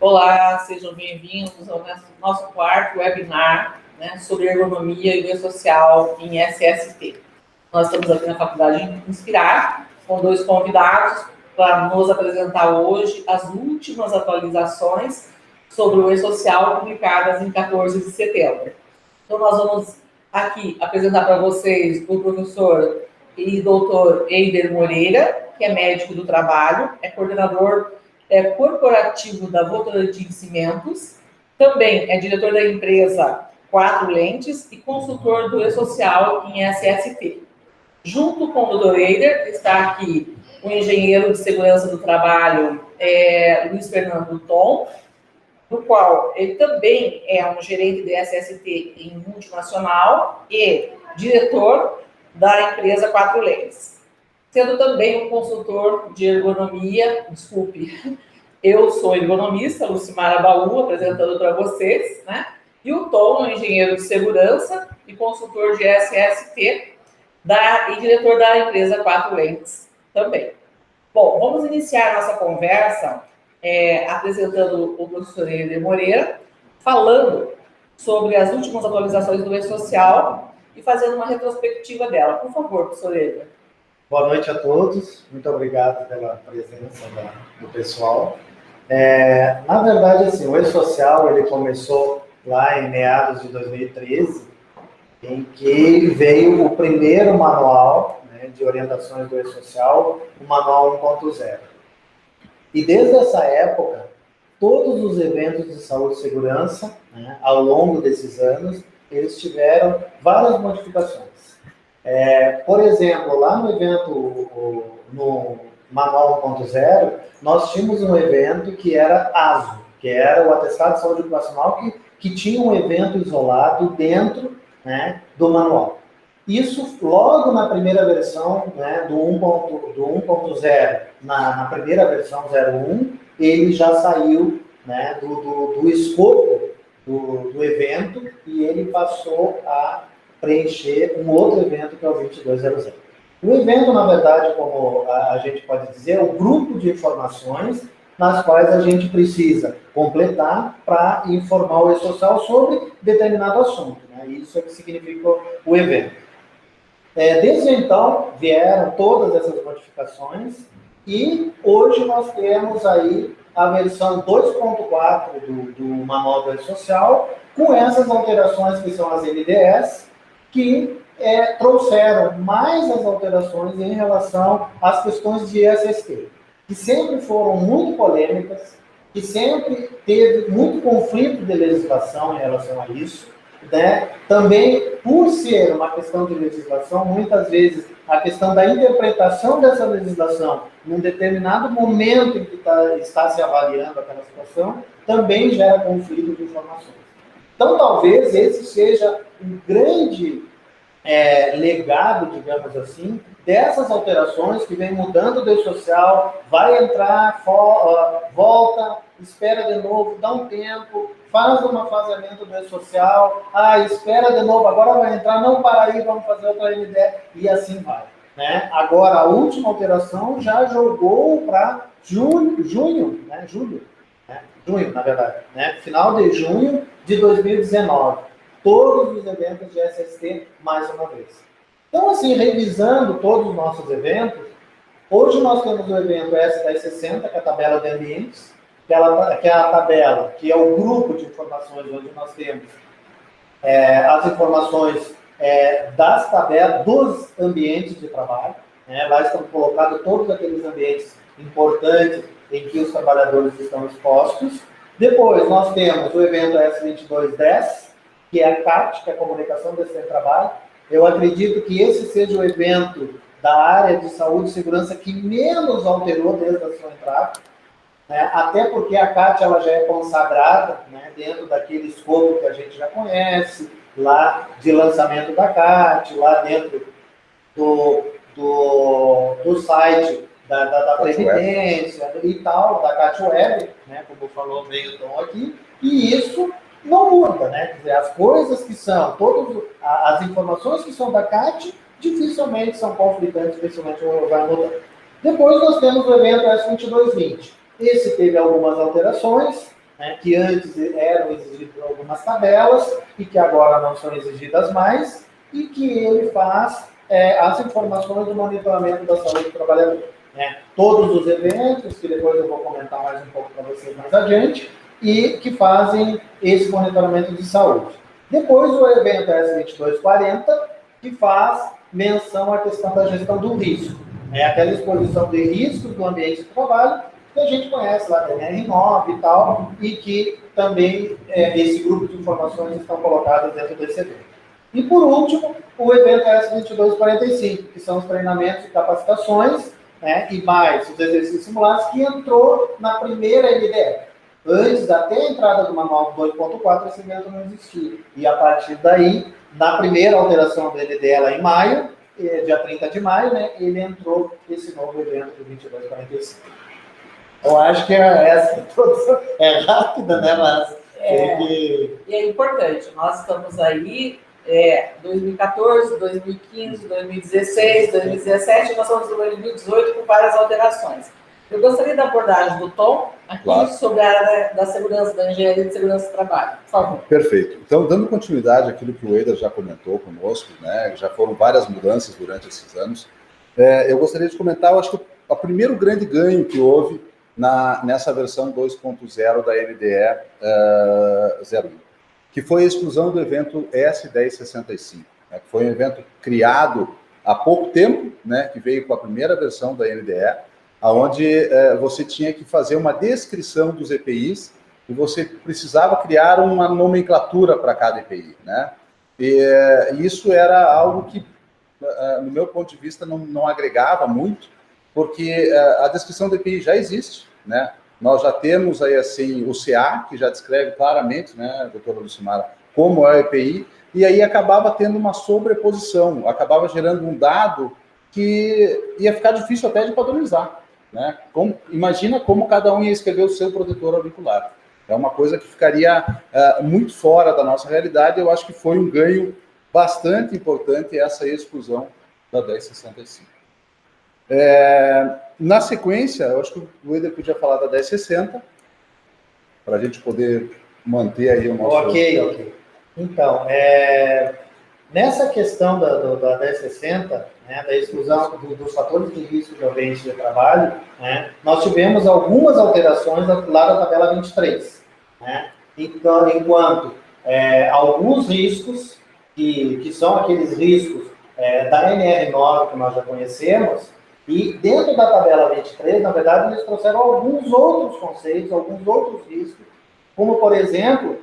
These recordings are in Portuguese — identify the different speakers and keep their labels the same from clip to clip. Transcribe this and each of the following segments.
Speaker 1: Olá, sejam bem-vindos ao nosso quarto webinar, né, sobre ergonomia e e-social em SST. Nós estamos aqui na Faculdade Inspirar, com dois convidados para nos apresentar hoje as últimas atualizações sobre o e-social publicadas em 14 de setembro. Então, nós vamos aqui apresentar para vocês o professor e doutor Eider Moreira, que é médico do trabalho, é coordenador corporativo da Votorantim Cimentos, também é diretor da empresa Quatro Lentes e consultor do e-social em SST. Junto com o Dr. Eider está aqui o engenheiro de segurança do trabalho, Luiz Fernando Tom, no qual ele também é um gerente de SST em multinacional e diretor da empresa Quatro Lentes, sendo também um consultor de ergonomia. Eu sou ergonomista, Lucimara Baú, apresentando para vocês, né? E o Tom, engenheiro de segurança e consultor de SST e diretor da empresa Quatro Lentes também. Bom, vamos iniciar nossa conversa apresentando o professor Eider Moreira, falando sobre as últimas atualizações do e-social e fazendo uma retrospectiva dela. Por favor, professor Eider.
Speaker 2: Boa noite a todos, muito obrigado pela presença do pessoal. Na verdade, assim, o e-social ele começou lá em meados de 2013, em que veio o primeiro manual, né, de orientações do e-social, o manual 1.0. E desde essa época, todos os eventos de saúde e segurança, né, ao longo desses anos, eles tiveram várias modificações. Por exemplo, lá no evento, no Manual 1.0, nós tínhamos um evento que era ASO, que era o Atestado de Saúde Ocupacional, que tinha um evento isolado dentro, né, do manual. Isso, logo na primeira versão, né, do 1.0, na primeira versão 01, ele já saiu, né, do escopo do evento e ele passou a preencher um outro evento que é o 2200. O evento, na verdade, como a gente pode dizer, é o grupo de informações nas quais a gente precisa completar para informar o e-social sobre determinado assunto, né? Isso é o que significa o evento. Desde então, vieram todas essas modificações e hoje nós temos aí a versão 2.4 do Manual do E-Social, com essas alterações que são as NDS, que trouxeram mais as alterações em relação às questões de SST, que sempre foram muito polêmicas, que sempre teve muito conflito de legislação em relação a isso, né? Também, por ser uma questão de legislação, muitas vezes a questão da interpretação dessa legislação num determinado momento em que está se avaliando aquela situação, também gera conflito de informações. Então, talvez esse seja um grande legado, digamos assim, dessas alterações que vem mudando o e-social, vai entrar, volta, espera de novo, dá um tempo, faz um afasamento do e-social, espera de novo, agora vai entrar, não para aí, vamos fazer outra NDE, e assim vai. Né? Agora, a última alteração já jogou para junho, na verdade, né? Final de junho de 2019. Todos os eventos de SST, mais uma vez. Então, assim, revisando todos os nossos eventos, hoje nós temos o evento S1060, que é a tabela de ambientes, que é a tabela, que é o grupo de informações onde nós temos as informações das tabelas dos ambientes de trabalho, né? Lá estão colocados todos aqueles ambientes importantes em que os trabalhadores estão expostos. Depois, nós temos o evento S2210, que é a CAT, que é a Comunicação do Trabalho. Eu acredito que esse seja o evento da área de saúde e segurança que menos alterou desde a sua entrada, né? Até porque a CAT ela já é consagrada, né, dentro daquele escopo que a gente já conhece, lá de lançamento da CAT, lá dentro do site da Previdência e tal, da CAT Web, né, como falou bem o Tom aqui, e isso não muda, né? Quer dizer, as coisas que são, as informações que são da CAT, dificilmente são conflitantes, dificilmente vai mudar. Depois nós temos o evento S2220. Esse teve algumas alterações, né, que antes eram exigidas algumas tabelas e que agora não são exigidas mais, e que ele faz as informações do monitoramento da saúde do trabalhador. Né? Todos os eventos, que depois eu vou comentar mais um pouco para vocês mais adiante, e que fazem esse monitoramento de saúde. Depois o evento S2240, que faz menção à questão da gestão do risco. É aquela exposição de riscos do ambiente de trabalho, que a gente conhece lá da NR9 e tal, e que também esse grupo de informações estão colocadas dentro desse evento. E, por último, o evento S2245, que são os treinamentos e capacitações, né, e mais os exercícios simulados, que entrou na primeira NDE. Antes, até a entrada do manual 2.4, esse evento não existia. E, a partir daí, na primeira alteração da NDE, lá em maio, dia 30 de maio, né, ele entrou esse novo evento do 2245. Eu acho que essa introdução é rápida, né, mas...
Speaker 1: E é importante, nós estamos aí... 2014, 2015, 2016, 2017, nós estamos em 2018 com várias alterações. Eu gostaria da abordagem do Tom aqui sobre a área da segurança, da engenharia de segurança do trabalho. Por favor.
Speaker 3: Perfeito. Então, dando continuidade àquilo que o Eder já comentou conosco, né, já foram várias mudanças durante esses anos, eu gostaria de comentar, eu acho que o primeiro grande ganho que houve nessa versão 2.0 da NDE 01. Que foi a exclusão do evento S1065, né, que foi um evento criado há pouco tempo, né, que veio com a primeira versão da NDE, onde você tinha que fazer uma descrição dos EPIs e você precisava criar uma nomenclatura para cada EPI. Né? E isso era algo que, no meu ponto de vista, não agregava muito, porque a descrição do EPI já existe, né? Nós já temos aí, assim, o CA, que já descreve claramente, né, doutora Lucimara, como é o EPI, e aí acabava tendo uma sobreposição, acabava gerando um dado que ia ficar difícil até de padronizar, né? Imagina como cada um ia escrever o seu protetor auricular. É uma coisa que ficaria muito fora da nossa realidade. Eu acho que foi um ganho bastante importante essa exclusão da 1065. Na sequência, eu acho que o Eder podia falar da 1060, para a gente poder manter aí o nosso...
Speaker 2: Ok. Então, nessa questão da 1060, né, da exclusão dos fatores de risco de ambiente de trabalho, né, nós tivemos algumas alterações lá da tabela 23. Né? Então, enquanto alguns riscos, que são aqueles riscos da NR9 que nós já conhecemos, e dentro da tabela 23, na verdade, eles trouxeram alguns outros conceitos, alguns outros riscos, como, por exemplo,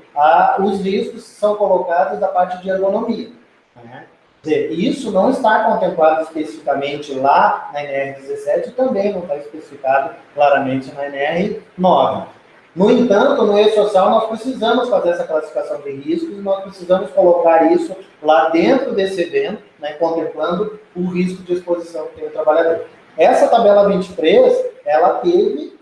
Speaker 2: os riscos que são colocados da parte de ergonomia. Né? Quer dizer, isso não está contemplado especificamente lá na NR17 e também não está especificado claramente na NR9. No entanto, no E-Social, nós precisamos fazer essa classificação de riscos e nós precisamos colocar isso lá dentro desse evento, né, contemplando o risco de exposição que tem o trabalhador. Essa tabela 23, ela teve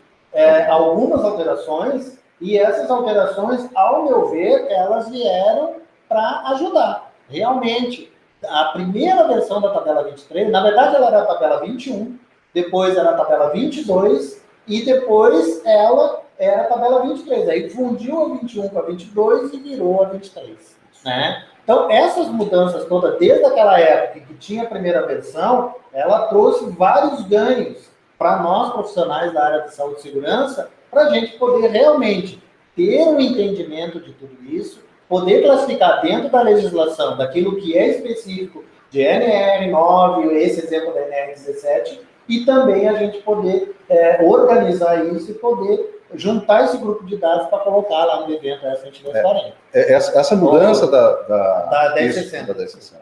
Speaker 2: algumas alterações e essas alterações, ao meu ver, elas vieram para ajudar. Realmente, a primeira versão da tabela 23, na verdade, ela era a tabela 21, depois era a tabela 22 e depois ela era a tabela 23. Aí fundiu a 21 com a 22 e virou a 23. Né? Então, essas mudanças todas, desde aquela época que tinha a primeira versão, ela trouxe vários ganhos para nós, profissionais da área de saúde e segurança, para a gente poder realmente ter um entendimento de tudo isso, poder classificar dentro da legislação daquilo que é específico de NR9, esse exemplo da NR17, e também a gente poder organizar isso e poder juntar esse grupo de dados para colocar lá no evento S2240.
Speaker 3: Essa mudança da
Speaker 2: 1060.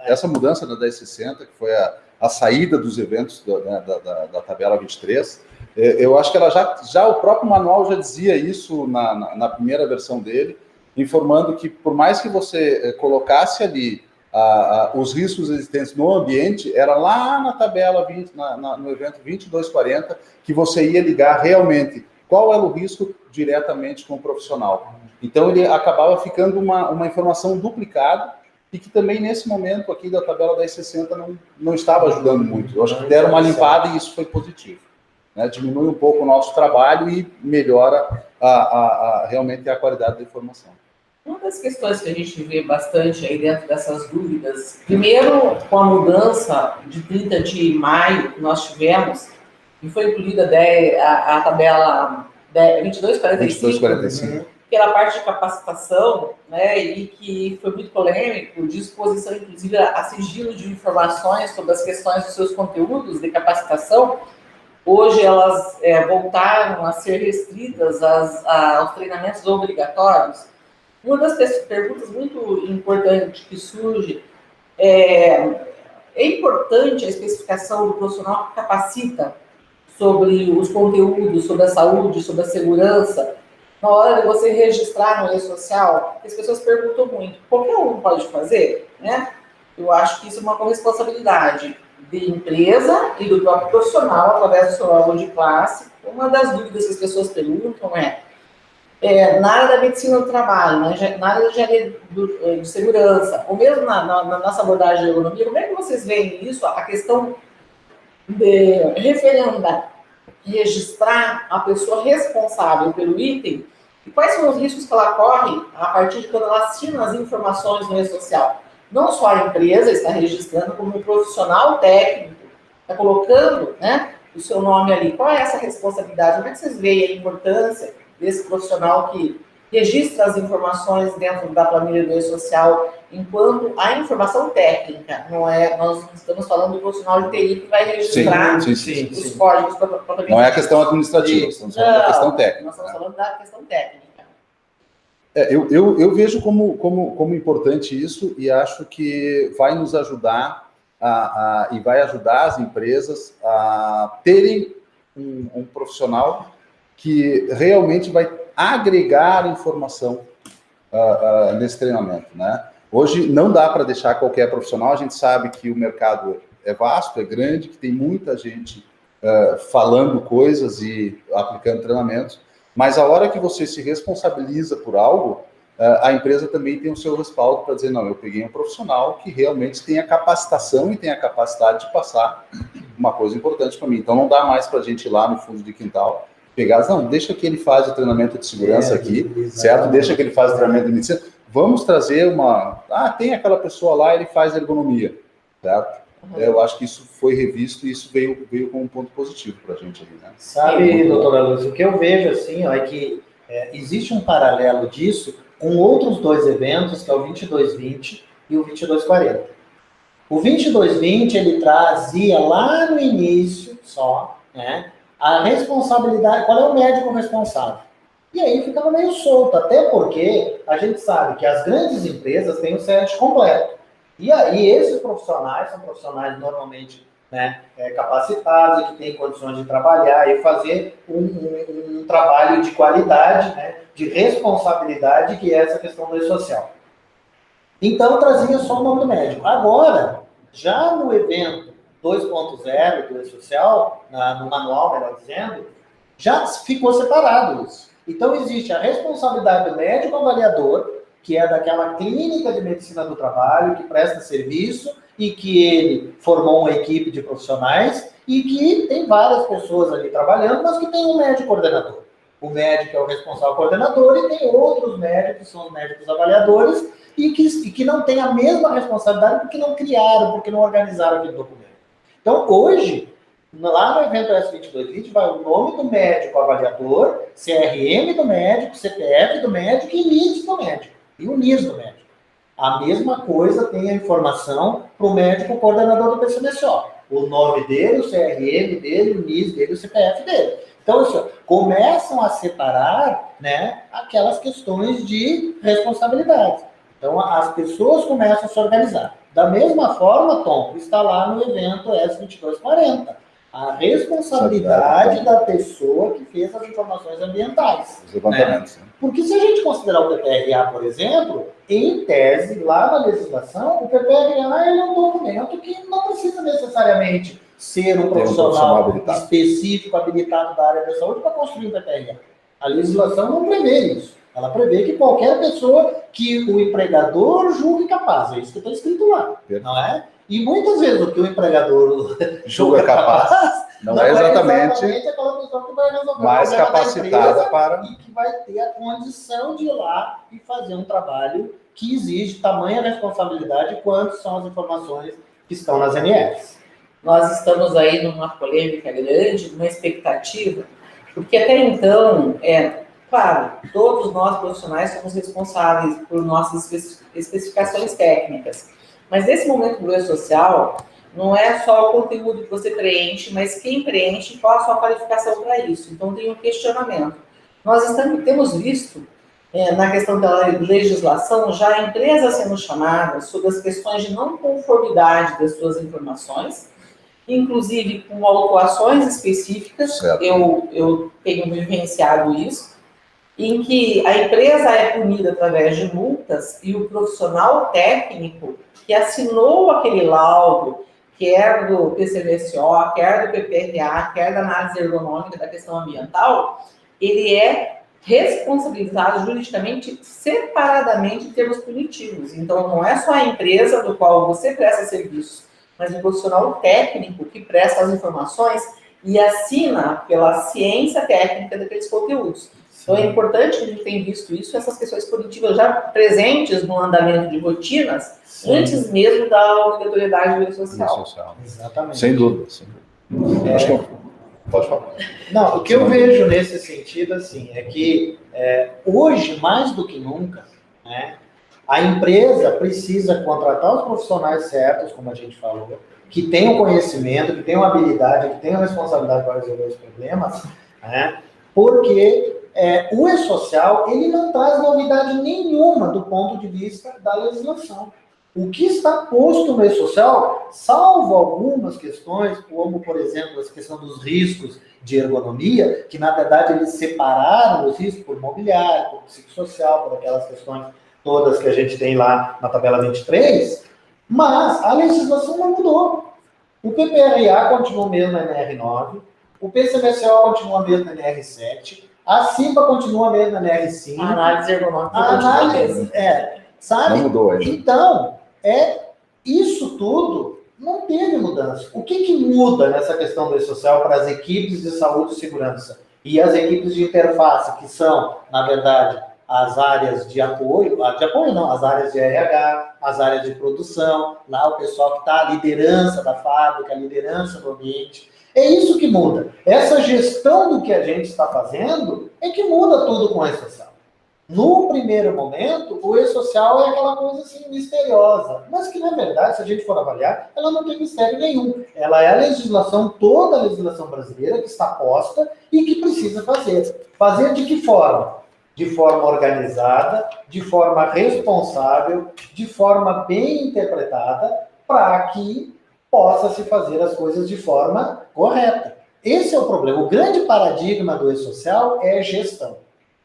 Speaker 3: Essa mudança da 1060, que foi a saída dos eventos da tabela 23, eu acho que ela já o próprio manual já dizia isso na primeira versão dele, informando que por mais que você colocasse ali os riscos existentes no ambiente, era lá na tabela 20, no evento 2240, que você ia ligar realmente qual era o risco diretamente com o profissional. Então, ele acabava ficando uma informação duplicada e que também, nesse momento aqui da tabela 1060, não estava ajudando muito. Eu acho que deram uma limpada e isso foi positivo. né, diminui um pouco o nosso trabalho e melhora realmente a qualidade da informação.
Speaker 1: Uma das questões que a gente vê bastante aí dentro dessas dúvidas, primeiro, com a mudança de 30 de maio que nós tivemos, e foi incluída a tabela 2245, que era a parte de capacitação, né, e que foi muito polêmico, de exposição, inclusive, a sigilo de informações sobre as questões dos seus conteúdos de capacitação. Hoje elas voltaram a ser restritas aos treinamentos obrigatórios. Uma das perguntas muito importantes que surge é importante a especificação do profissional que capacita sobre os conteúdos, sobre a saúde, sobre a segurança, na hora de você registrar no e-social? As pessoas perguntam muito, qualquer um pode fazer, né? Eu acho que isso é uma corresponsabilidade de empresa e do próprio profissional através do seu órgão de classe. Uma das dúvidas que as pessoas perguntam na área da medicina do trabalho, na área da engenharia de segurança, ou mesmo na nossa abordagem de ergonomia, como é que vocês veem isso, a questão de referendar, registrar a pessoa responsável pelo item, e quais são os riscos que ela corre a partir de quando ela assina as informações no e-social? Não só a empresa está registrando, como o profissional técnico está colocando, né, o seu nome ali. Qual é essa responsabilidade? Como é que vocês veem a importância desse profissional que registra as informações dentro da planilha do e-social, enquanto a informação técnica, nós não estamos falando do profissional de TI que vai registrar os códigos para
Speaker 3: não é a questão administrativa, estamos falando da questão técnica.
Speaker 1: Nós estamos falando da questão técnica.
Speaker 3: Eu vejo como importante isso e acho que vai nos ajudar e vai ajudar as empresas a terem um profissional que realmente vai agregar informação nesse treinamento, né? Hoje não dá para deixar qualquer profissional, a gente sabe que o mercado é vasto, é grande, que tem muita gente falando coisas e aplicando treinamentos, mas a hora que você se responsabiliza por algo, a empresa também tem o seu respaldo para dizer, não, eu peguei um profissional que realmente tem a capacitação e tem a capacidade de passar uma coisa importante para mim. Então não dá mais para a gente ir lá no fundo de quintal, pegar, não, deixa que ele faz o treinamento de segurança aqui, certo? Deixa que ele faz o treinamento de medicina. Vamos trazer tem aquela pessoa lá, ele faz ergonomia, certo? Eu acho que isso foi revisto e isso veio como um ponto positivo para a gente ali, né?
Speaker 2: Sabe, doutora Luz, o que eu vejo, assim, é que existe um paralelo disso com outros dois eventos, que é o 2220 e o 2240. O 2220, ele trazia lá no início só, né, a responsabilidade, qual é o médico responsável? E aí ficava meio solto, até porque a gente sabe que as grandes empresas têm o CERT completo. E aí esses profissionais são profissionais normalmente, né, capacitados e que têm condições de trabalhar e fazer um trabalho de qualidade, né, de responsabilidade, que é essa questão do e-social. Então trazia só o nome do médico. Agora, já no evento 2.0 do e-social, no manual, melhor dizendo, já ficou separado isso. Então existe a responsabilidade do médico avaliador, que é daquela clínica de medicina do trabalho, que presta serviço e que ele formou uma equipe de profissionais e que tem várias pessoas ali trabalhando, mas que tem um médico coordenador. O médico é o responsável coordenador e tem outros médicos, que são os médicos avaliadores, e que não têm a mesma responsabilidade porque não criaram, porque não organizaram aquele documento. Então, hoje, lá no evento S2220, vai o nome do médico avaliador, CRM do médico, CPF do médico e NIS do médico. E o NIS do médico. A mesma coisa tem a informação para o médico coordenador do PCDSO. O nome dele, o CRM dele, o NIS dele, o CPF dele. Então, assim, começam a separar, né, aquelas questões de responsabilidade. Então, as pessoas começam a se organizar. Da mesma forma, Tom, está lá no evento S2240. A responsabilidade da pessoa que fez as informações ambientais.
Speaker 3: Os levantamentos.
Speaker 2: Né? Porque se a gente considerar o PPRA, por exemplo, em tese, lá na legislação, o PPRA ele é um documento que não precisa necessariamente ser um profissional específico, habilitado da área da saúde para construir um PPRA. A legislação não prevê isso. Ela prevê que qualquer pessoa que o empregador julgue capaz. É isso que está escrito lá, não é? E muitas vezes o que o empregador
Speaker 3: julga capaz não é exatamente
Speaker 2: aquela vai resolver
Speaker 3: mais
Speaker 2: o problema da
Speaker 3: capacitada
Speaker 2: empresa
Speaker 3: para...
Speaker 2: e que vai ter a condição de ir lá e fazer um trabalho que exige tamanha responsabilidade quanto são as informações que estão nas NFs.
Speaker 1: Nós estamos aí numa polêmica grande, numa expectativa, porque até então, claro, todos nós profissionais somos responsáveis por nossas especificações técnicas, mas nesse momento do E-Social, não é só o conteúdo que você preenche, mas quem preenche, qual a sua qualificação para isso. Então, tem um questionamento. Nós temos visto, na questão da legislação, já empresas sendo chamadas sobre as questões de não conformidade das suas informações, inclusive com autuações específicas, eu tenho vivenciado isso, em que a empresa é punida através de multas e o profissional técnico que assinou aquele laudo, quer do PCMSO, quer do PPRA, quer da análise ergonômica da questão ambiental, ele é responsabilizado juridicamente separadamente em termos punitivos. Então, não é só a empresa do qual você presta serviço, mas o profissional técnico que presta as informações e assina pela ciência técnica daqueles conteúdos. Então, é importante que a gente tenha visto isso, essas questões punitivas já presentes no andamento de rotinas, antes mesmo da obrigatoriedade do E-Social.
Speaker 2: Exatamente.
Speaker 3: Sem dúvida. Acho que pode falar.
Speaker 2: Não, o que eu vejo nesse sentido, assim, é que hoje, mais do que nunca, né, a empresa precisa contratar os profissionais certos, como a gente falou, que tenham conhecimento, que tenham habilidade, que tenham responsabilidade para resolver os problemas, né, porque o E-Social, ele não traz novidade nenhuma do ponto de vista da legislação. O que está posto no E-Social, salvo algumas questões, como, por exemplo, a questão dos riscos de ergonomia, que, na verdade, eles separaram os riscos por mobiliário, por psicossocial, por aquelas questões todas que a gente tem lá na tabela 23, mas a legislação não mudou. O PPRA continua mesmo na NR9, o PCMSO continua mesmo na NR7, a CIPA continua mesmo na NR5.
Speaker 1: A análise ergonômica
Speaker 2: continua mesmo. Sabe?
Speaker 3: Não mudou ainda.
Speaker 2: Então, isso tudo não teve mudança. O que muda nessa questão do E-Social para as equipes de saúde e segurança e as equipes de interface, que são, na verdade, as áreas de apoio, as áreas de RH, as áreas de produção, lá o pessoal que está, a liderança da fábrica, a liderança do ambiente. É isso que muda. Essa gestão do que a gente está fazendo é que muda tudo com o E-Social. No primeiro momento, o E-Social é aquela coisa assim misteriosa, mas que, na verdade, se a gente for avaliar, ela não tem mistério nenhum. Ela é a legislação, toda a legislação brasileira que está posta e que precisa fazer. Fazer de que forma? De forma organizada, de forma responsável, de forma bem interpretada, para que possa se fazer as coisas de forma correta. Esse é o problema. O grande paradigma do E-Social é gestão.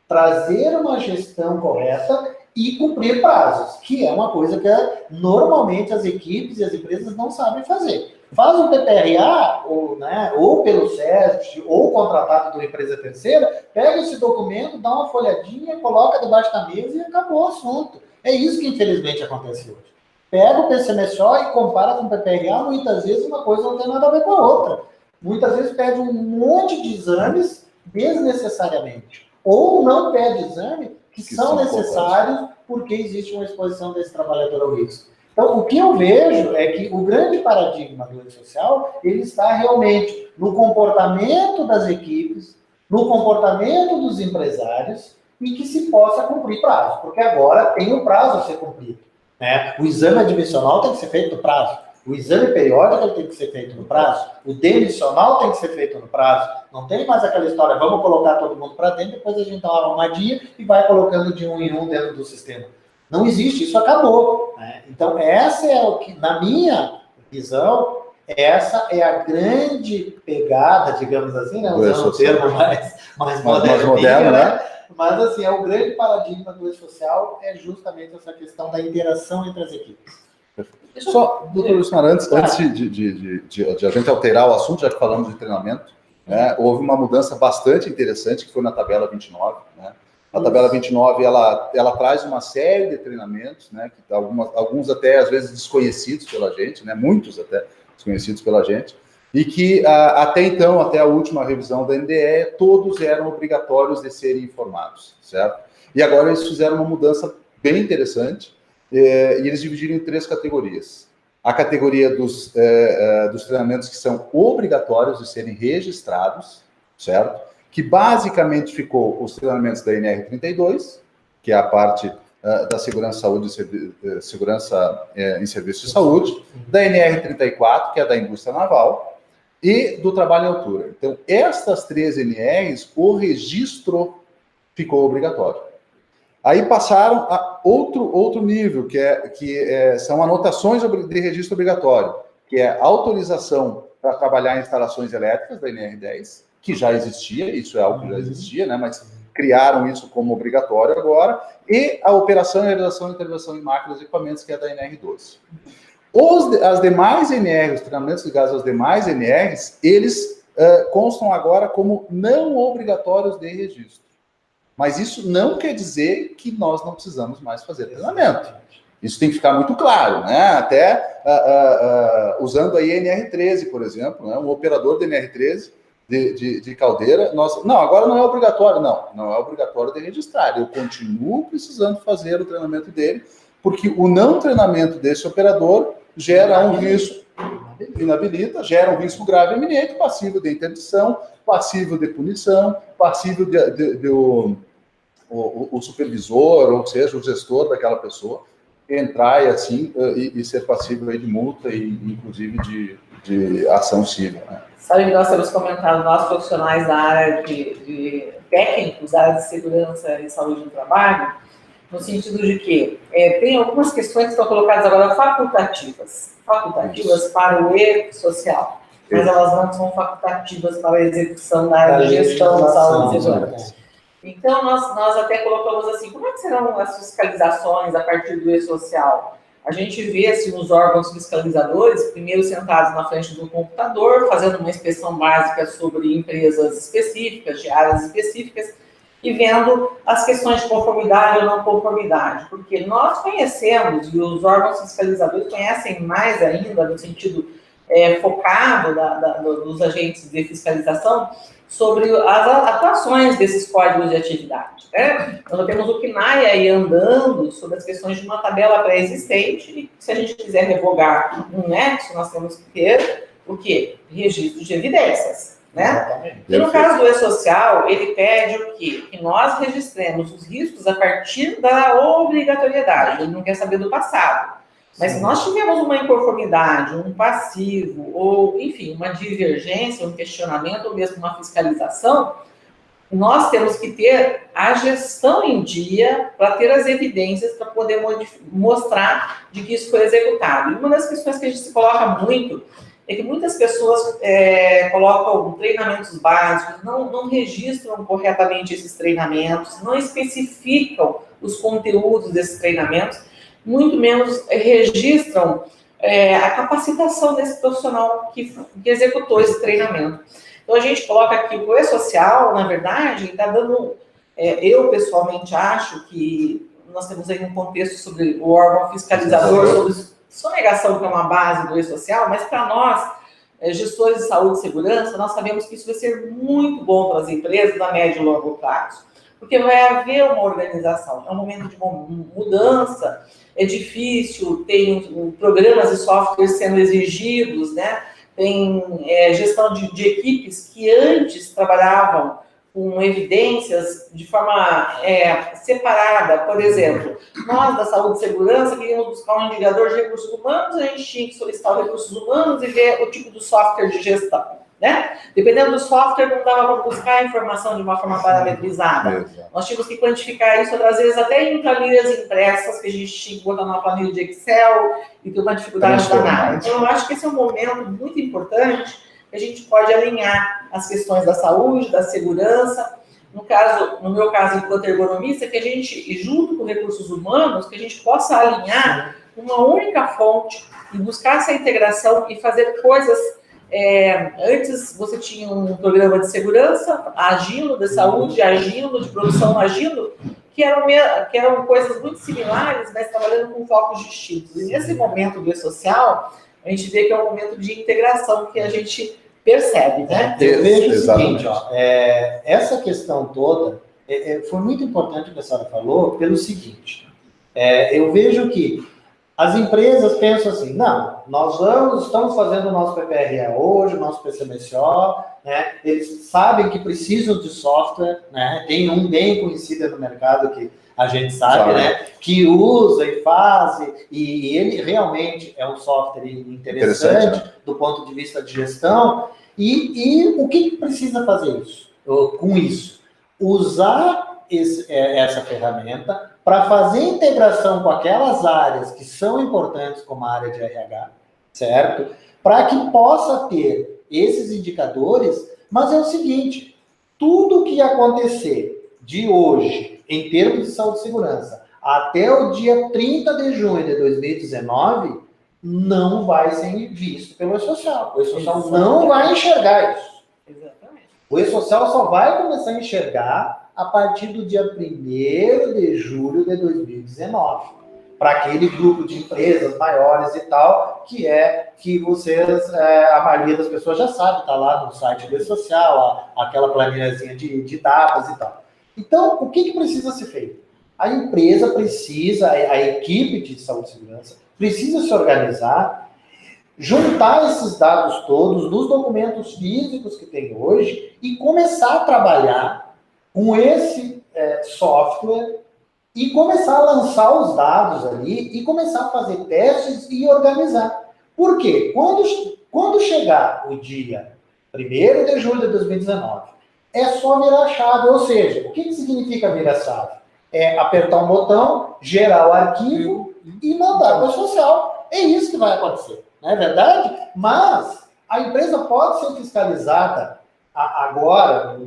Speaker 2: Trazer uma gestão correta e cumprir prazos, que é uma coisa que normalmente as equipes e as empresas não sabem fazer. Faz um PPRA, ou pelo SESC, ou contratado de uma empresa terceira, pega esse documento, dá uma folhadinha, coloca debaixo da mesa e acabou o assunto. É isso que infelizmente acontece hoje. Pega o PCMSO e compara com o PPRA, muitas vezes uma coisa não tem nada a ver com a outra. Muitas vezes pede um monte de exames desnecessariamente. Ou não pede exame que são necessários porque existe uma exposição desse trabalhador ao risco. Então, o que eu vejo é que o grande paradigma do E-Social, ele está realmente no comportamento das equipes, no comportamento dos empresários e que se possa cumprir prazo, porque agora tem um prazo a ser cumprido. Né? O exame admissional tem que ser feito no prazo. O exame periódico tem que ser feito no prazo. O demissional tem que ser feito no prazo. Não tem mais aquela história, vamos colocar todo mundo para dentro, depois a gente dá uma arrumadinha e vai colocando de um em um dentro do sistema. Não existe, isso acabou. Né? Então, essa é o que, na minha visão, essa é a grande pegada, digamos assim, né? Usando um termo mais moderno, né? Mas, assim, o grande paradigma do E-Social é justamente essa questão da interação entre as equipes.
Speaker 3: Só, doutor Lucimar, antes de a gente alterar o assunto, já que falamos de treinamento, né, houve uma mudança bastante interessante, que foi na tabela 29, né? A tabela 29, ela traz uma série de treinamentos, né, que alguns até, às vezes, desconhecidos pela gente, né, muitos até desconhecidos pela gente, e que até então, até a última revisão da NDE, todos eram obrigatórios de serem informados, certo? E agora eles fizeram uma mudança bem interessante, e eles dividiram em 3 categorias. A categoria dos treinamentos que são obrigatórios de serem registrados, certo? Que basicamente ficou os treinamentos da NR32, que é a parte da segurança, saúde, segurança em serviço de saúde, da NR34, que é da indústria naval, e do trabalho em altura. Então, estas 3 NRs, o registro ficou obrigatório. Aí passaram a outro nível, que são anotações de registro obrigatório, que é autorização para trabalhar em instalações elétricas da NR10, que já existia, isso é algo que já existia, né, mas criaram isso como obrigatório agora, e a operação, realização e intervenção em máquinas e equipamentos, que é da NR12. As demais NRs, os treinamentos ligados às demais NRs, eles constam agora como não obrigatórios de registro. Mas isso não quer dizer que nós não precisamos mais fazer treinamento. Isso tem que ficar muito claro, né? Até usando a NR13, por exemplo, né? Um operador da NR13 de caldeira, não, agora não é obrigatório, não é obrigatório de registrar. Eu continuo precisando fazer o treinamento dele, porque o não treinamento desse operador gera um risco, inabilita, gera um risco grave e iminente, passível de interdição, passível de punição, passível o supervisor, ou seja, o gestor daquela pessoa, entrar e ser passível aí de multa e, inclusive, de ação civil. Né?
Speaker 1: Sabe que nós temos comentado, nós profissionais da área de técnicos, da área de segurança e saúde do trabalho, no sentido de que tem algumas questões que estão colocadas agora facultativas para o E-social, mas elas não são facultativas para a execução da área de gestão da saúde e segurança. Então, nós até colocamos assim, como é que serão as fiscalizações a partir do E-social? A gente vê assim, os órgãos fiscalizadores, primeiro sentados na frente do computador, fazendo uma inspeção básica sobre empresas específicas, de áreas específicas, e vendo as questões de conformidade ou não conformidade. Porque nós conhecemos, e os órgãos fiscalizadores conhecem mais ainda, no sentido focado dos agentes de fiscalização, sobre as atuações desses códigos de atividade. Né? Nós temos o CNAE aí andando sobre as questões de uma tabela pré-existente, e se a gente quiser revogar um nexo, nós temos que ter o quê? Registro de evidências. Né? E no caso do E-social, ele pede o quê? Que nós registremos os riscos a partir da obrigatoriedade, ele não quer saber do passado. Mas se nós tivermos uma inconformidade, um passivo, ou, enfim, uma divergência, um questionamento, ou mesmo uma fiscalização, nós temos que ter a gestão em dia para ter as evidências para poder mostrar de que isso foi executado. E uma das questões que a gente se coloca muito é que muitas pessoas colocam treinamentos básicos, não registram corretamente esses treinamentos, não especificam os conteúdos desses treinamentos, muito menos registram a capacitação desse profissional que executou esse treinamento. Então, a gente coloca aqui o E-social, na verdade, está dando... eu, pessoalmente, acho que nós temos aí um contexto sobre o órgão fiscalizador, sobre sonegação, que é uma base do E-social, mas para nós, gestores de saúde e segurança, nós sabemos que isso vai ser muito bom para as empresas a médio e longo prazo, porque vai haver uma organização, é um momento de mudança, é difícil, tem programas e softwares sendo exigidos, né? Tem gestão de equipes que antes trabalhavam com evidências de forma separada. Por exemplo, nós da saúde e segurança queríamos buscar um indicador de recursos humanos, a gente tinha que solicitar os recursos humanos e ver o tipo do software de gestão. Né? Dependendo do software, não dava para buscar a informação de uma forma parametrizada. Nós tínhamos que quantificar isso, às vezes, até em planilhas impressas, que a gente tinha que botar numa planilha de Excel e ter uma dificuldade danada. Então, eu acho que esse é um momento muito importante que a gente pode alinhar as questões da saúde, da segurança. No meu caso, enquanto ergonomista, que a gente, junto com recursos humanos, que a gente possa alinhar uma única fonte e buscar essa integração e fazer coisas. Antes você tinha um programa de segurança agindo, de saúde agindo, de produção agindo, que eram coisas muito similares, mas trabalhando com focos distintos. E nesse momento do E-social, a gente vê que é um momento de integração, que a gente percebe, né?
Speaker 2: Eu vejo o
Speaker 3: Exatamente.
Speaker 2: seguinte, ó, essa questão toda foi muito importante o que a senhora falou, pelo seguinte, eu vejo que as empresas pensam assim, não, nós estamos fazendo o nosso PPRA hoje, o nosso PCMSO, né? Eles sabem que precisam de software, né? Tem um bem conhecido no mercado que a gente sabe, né? Que usa e faz, e ele realmente é um software interessante
Speaker 3: né?
Speaker 2: do ponto de vista de gestão. E o que precisa fazer com isso? Usar essa ferramenta para fazer integração com aquelas áreas que são importantes, como a área de RH, certo? Para que possa ter esses indicadores, mas é o seguinte, tudo que acontecer de hoje, em termos de saúde e segurança, até o dia 30 de junho de 2019, não vai ser visto pelo E-Social. O E-Social não vai enxergar isso.
Speaker 1: Exatamente.
Speaker 2: O E-Social só vai começar a enxergar a partir do dia 1º de julho de 2019, para aquele grupo de empresas maiores e tal, que vocês, a maioria das pessoas já sabe, está lá no site do E-Social, aquela planilhazinha de datas e tal. Então, o que precisa ser feito? A empresa precisa, a equipe de saúde e segurança, precisa se organizar, juntar esses dados todos nos documentos físicos que tem hoje e começar a trabalhar com esse software e começar a lançar os dados ali e começar a fazer testes e organizar. Por quê? Quando chegar o dia 1º de julho de 2019, é só virar a chave. Ou seja, o que significa virar a chave? É apertar um botão, gerar o arquivo e mandar para o social. É isso que vai acontecer. Não é verdade? Mas a empresa pode ser fiscalizada agora,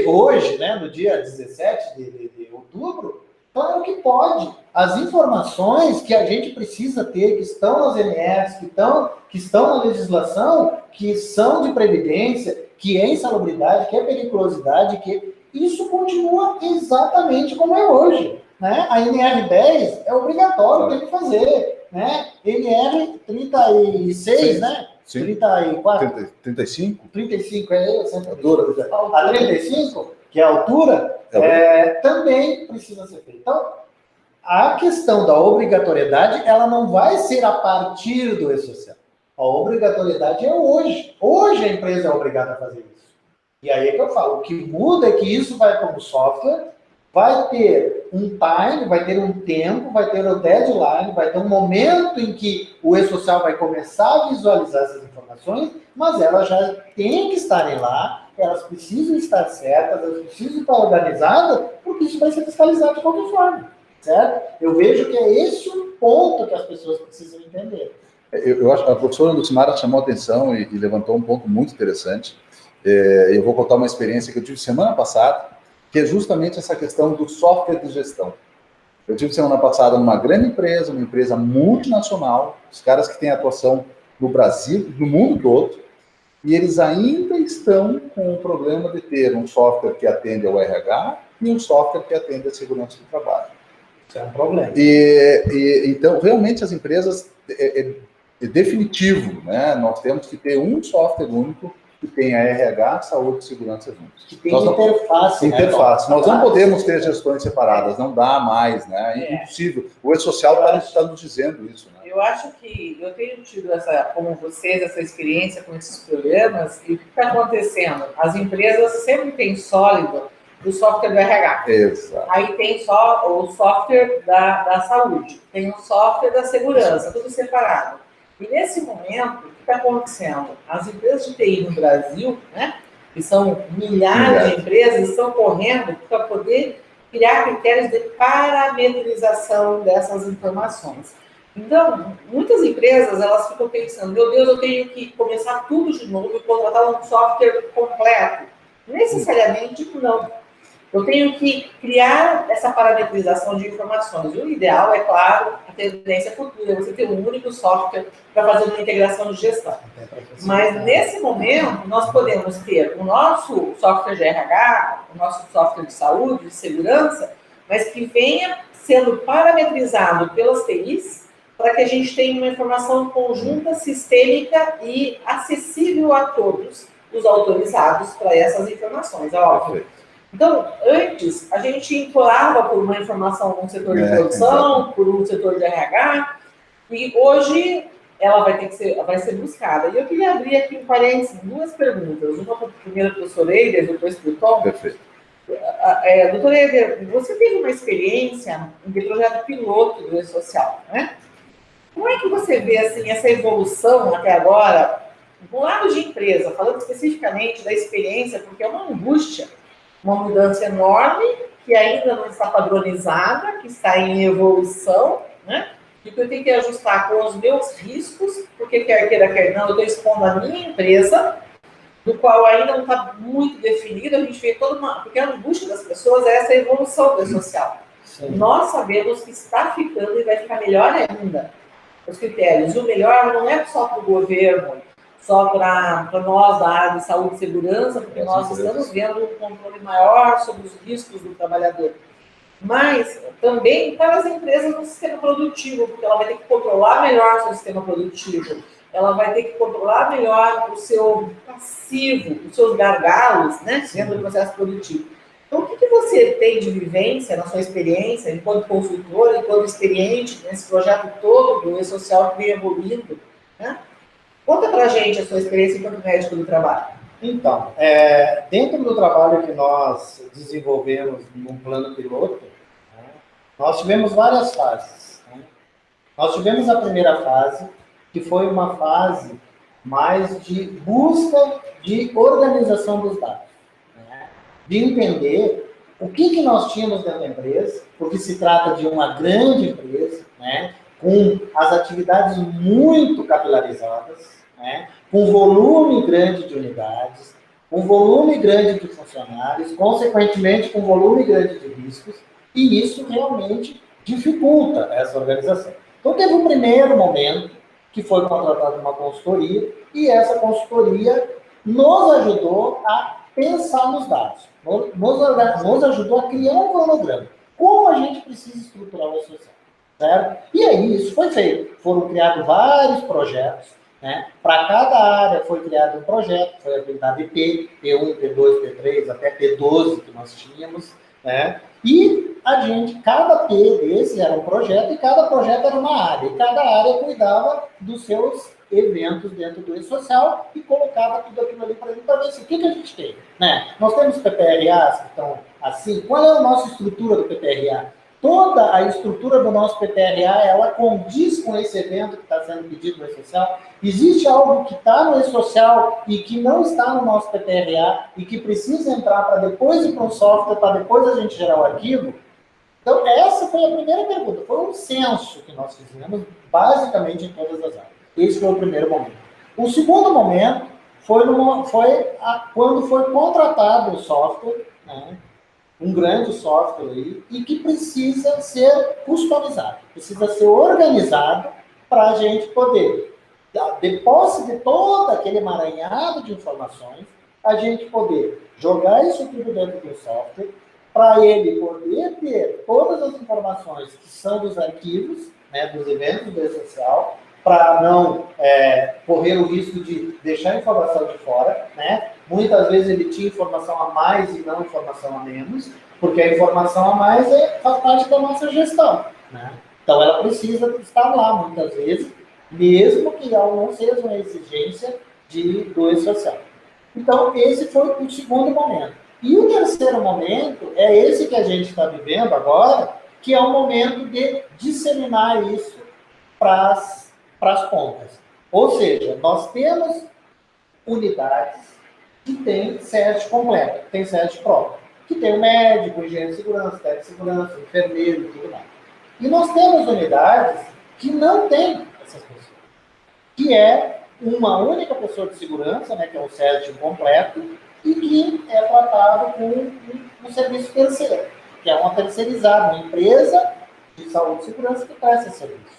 Speaker 2: hoje, né, no dia 17 de outubro. Claro que pode. As informações que a gente precisa ter, que estão nas NRs, que estão na legislação, que são de previdência, que é insalubridade, que é periculosidade, que isso continua exatamente como é hoje. Né? A NR10 é obrigatório, tem que fazer. Né? NR 36, sim, né?
Speaker 3: Sim.
Speaker 2: 34?
Speaker 3: 35?
Speaker 2: 35, eu sempre altura. A 35, que é a altura, também precisa ser feita. Então, a questão da obrigatoriedade, ela não vai ser a partir do E-Social. A obrigatoriedade é hoje. Hoje a empresa é obrigada a fazer isso. E aí é que eu falo, o que muda é que isso vai como software, vai ter um time, vai ter um tempo, vai ter um deadline, vai ter um momento em que o E-Social vai começar a visualizar essas informações, mas elas já têm que estarem lá, elas precisam estar certas, elas precisam estar organizadas, porque isso vai ser fiscalizado de qualquer forma, certo? Eu vejo que é esse o ponto que as pessoas precisam entender.
Speaker 3: Eu acho que a professora Lucimara chamou a atenção e levantou um ponto muito interessante. Eu vou contar uma experiência que eu tive semana passada, que é justamente essa questão do software de gestão. Eu tive semana passada numa grande empresa, uma empresa multinacional, os caras que têm atuação no Brasil, no mundo todo, e eles ainda estão com o problema de ter um software que atende ao RH e um software que atende à segurança do trabalho.
Speaker 2: Isso é um problema.
Speaker 3: Então, realmente, as empresas, é definitivo, né? Nós temos que ter um software único que tenha RH, saúde e segurança juntos.
Speaker 2: Que tem interface.
Speaker 3: Interface. Nós não podemos ter gestões separadas, não dá mais, né? É impossível. O E-Social está nos dizendo isso, né?
Speaker 1: Eu acho que eu tenho tido como vocês, essa experiência com esses programas, e o que está acontecendo? As empresas sempre têm sólido o software do RH.
Speaker 3: Exato.
Speaker 1: Aí tem só o software da saúde, tem o software da segurança, tudo separado. E nesse momento, o que está acontecendo? As empresas de TI no Brasil, né, que são milhares de empresas, estão correndo para poder criar critérios de parametrização dessas informações. Então, muitas empresas, elas ficam pensando, meu Deus, eu tenho que começar tudo de novo e contratar um software completo. Necessariamente, não. Eu tenho que criar essa parametrização de informações. O ideal, é claro, a tendência futura, é você ter um único software para fazer uma integração de gestão. Mas, nesse momento, nós podemos ter o nosso software de RH, o nosso software de saúde, de segurança, mas que venha sendo parametrizado pelas TIs para que a gente tenha uma informação conjunta, sistêmica e acessível a todos os autorizados para essas informações, é óbvio. Então, antes, a gente implorava por uma informação no setor de produção, por um setor de RH, e hoje ela vai ser buscada. E eu queria abrir aqui um parênteses, duas perguntas. Uma para a primeira professora Eider, depois para o Tom.
Speaker 3: Perfeito.
Speaker 1: Doutora Eider, você teve uma experiência de projeto piloto do E-Social, né? Como é que você vê assim, essa evolução até agora, do lado de empresa, falando especificamente da experiência, porque é uma angústia, uma mudança enorme, que ainda não está padronizada, que está em evolução, né? E que eu tenho que ajustar com os meus riscos, porque quer queira, quer não, eu estou expondo a minha empresa, do qual ainda não está muito definido, a gente vê toda uma... Porque a angústia das pessoas é essa evolução do E-Social. Nós sabemos que está ficando e vai ficar melhor ainda. Os critérios. O melhor não é só para o governo, só para nós da área de saúde e segurança, porque nós estamos vendo um controle maior sobre os riscos do trabalhador. Mas também para as empresas no sistema produtivo, porque ela vai ter que controlar melhor o seu sistema produtivo, ela vai ter que controlar melhor o seu passivo, os seus gargalos, né, dentro do processo produtivo. Então, o que você tem de vivência, na sua experiência, enquanto consultor, enquanto experiente nesse projeto todo do E-Social que vem evoluindo, né? Conta pra gente a sua experiência enquanto médico do trabalho.
Speaker 2: Então, dentro do trabalho que nós desenvolvemos no plano piloto, né, nós tivemos várias fases. Né? Nós tivemos a primeira fase, que foi uma fase mais de busca de organização dos dados. De entender o que nós tínhamos dentro da empresa, porque se trata de uma grande empresa, né, com as atividades muito capilarizadas, né, com volume grande de unidades, com volume grande de funcionários, consequentemente com volume grande de riscos, e isso realmente dificulta essa organização. Então teve um primeiro momento que foi contratada uma consultoria, e essa consultoria nos ajudou a pensar nos dados. Nos ajudou a criar um cronograma. Como a gente precisa estruturar o social, certo? E aí, isso foi feito. Foram criados vários projetos, né? Para cada área foi criado um projeto, foi aplicado IP, P1, P2, P3, até P12 que nós tínhamos, né? E a gente, cada P desse era um projeto, e cada projeto era uma área. E cada área cuidava dos seus eventos dentro do E-Social e colocava tudo aquilo ali para ver assim, o que a gente tem, né? Nós temos PPRAs que estão assim. Qual é a nossa estrutura do PPRA? Toda a estrutura do nosso PPRA, ela condiz com esse evento que está sendo pedido no E-Social? Existe algo que está no E-Social e que não está no nosso PPRA e que precisa entrar para depois ir para um software, para depois a gente gerar o arquivo? Então, essa foi a primeira pergunta. Foi um censo que nós fizemos, basicamente, em todas as áreas. Esse foi o primeiro momento. O segundo momento quando foi contratado o software, né, um grande software aí, e que precisa ser customizado, precisa ser organizado para a gente poder, de posse de todo aquele emaranhado de informações, a gente poder jogar isso tudo dentro do software, para ele poder ter todas as informações que são dos arquivos, né, dos eventos do E-Social, para não correr o risco de deixar a informação de fora, né? Muitas vezes ele tinha informação a mais e não informação a menos, porque a informação a mais faz parte da nossa gestão, né? Então ela precisa estar lá, muitas vezes, mesmo que ela não seja uma exigência do E-Social. Então, esse foi o segundo momento. E o terceiro momento é esse que a gente está vivendo agora, que é o momento de disseminar isso para as pontas. Ou seja, nós temos unidades que têm SERT completo, tem SERT próprio, que tem o médico, engenheiro de segurança, técnico de segurança, enfermeiro e tudo mais. E nós temos unidades que não têm essas pessoas, que é uma única pessoa de segurança, né, que é um SERT completo, e que é tratado com um serviço terceiro, que é uma terceirizada, uma empresa de saúde e segurança que presta serviço.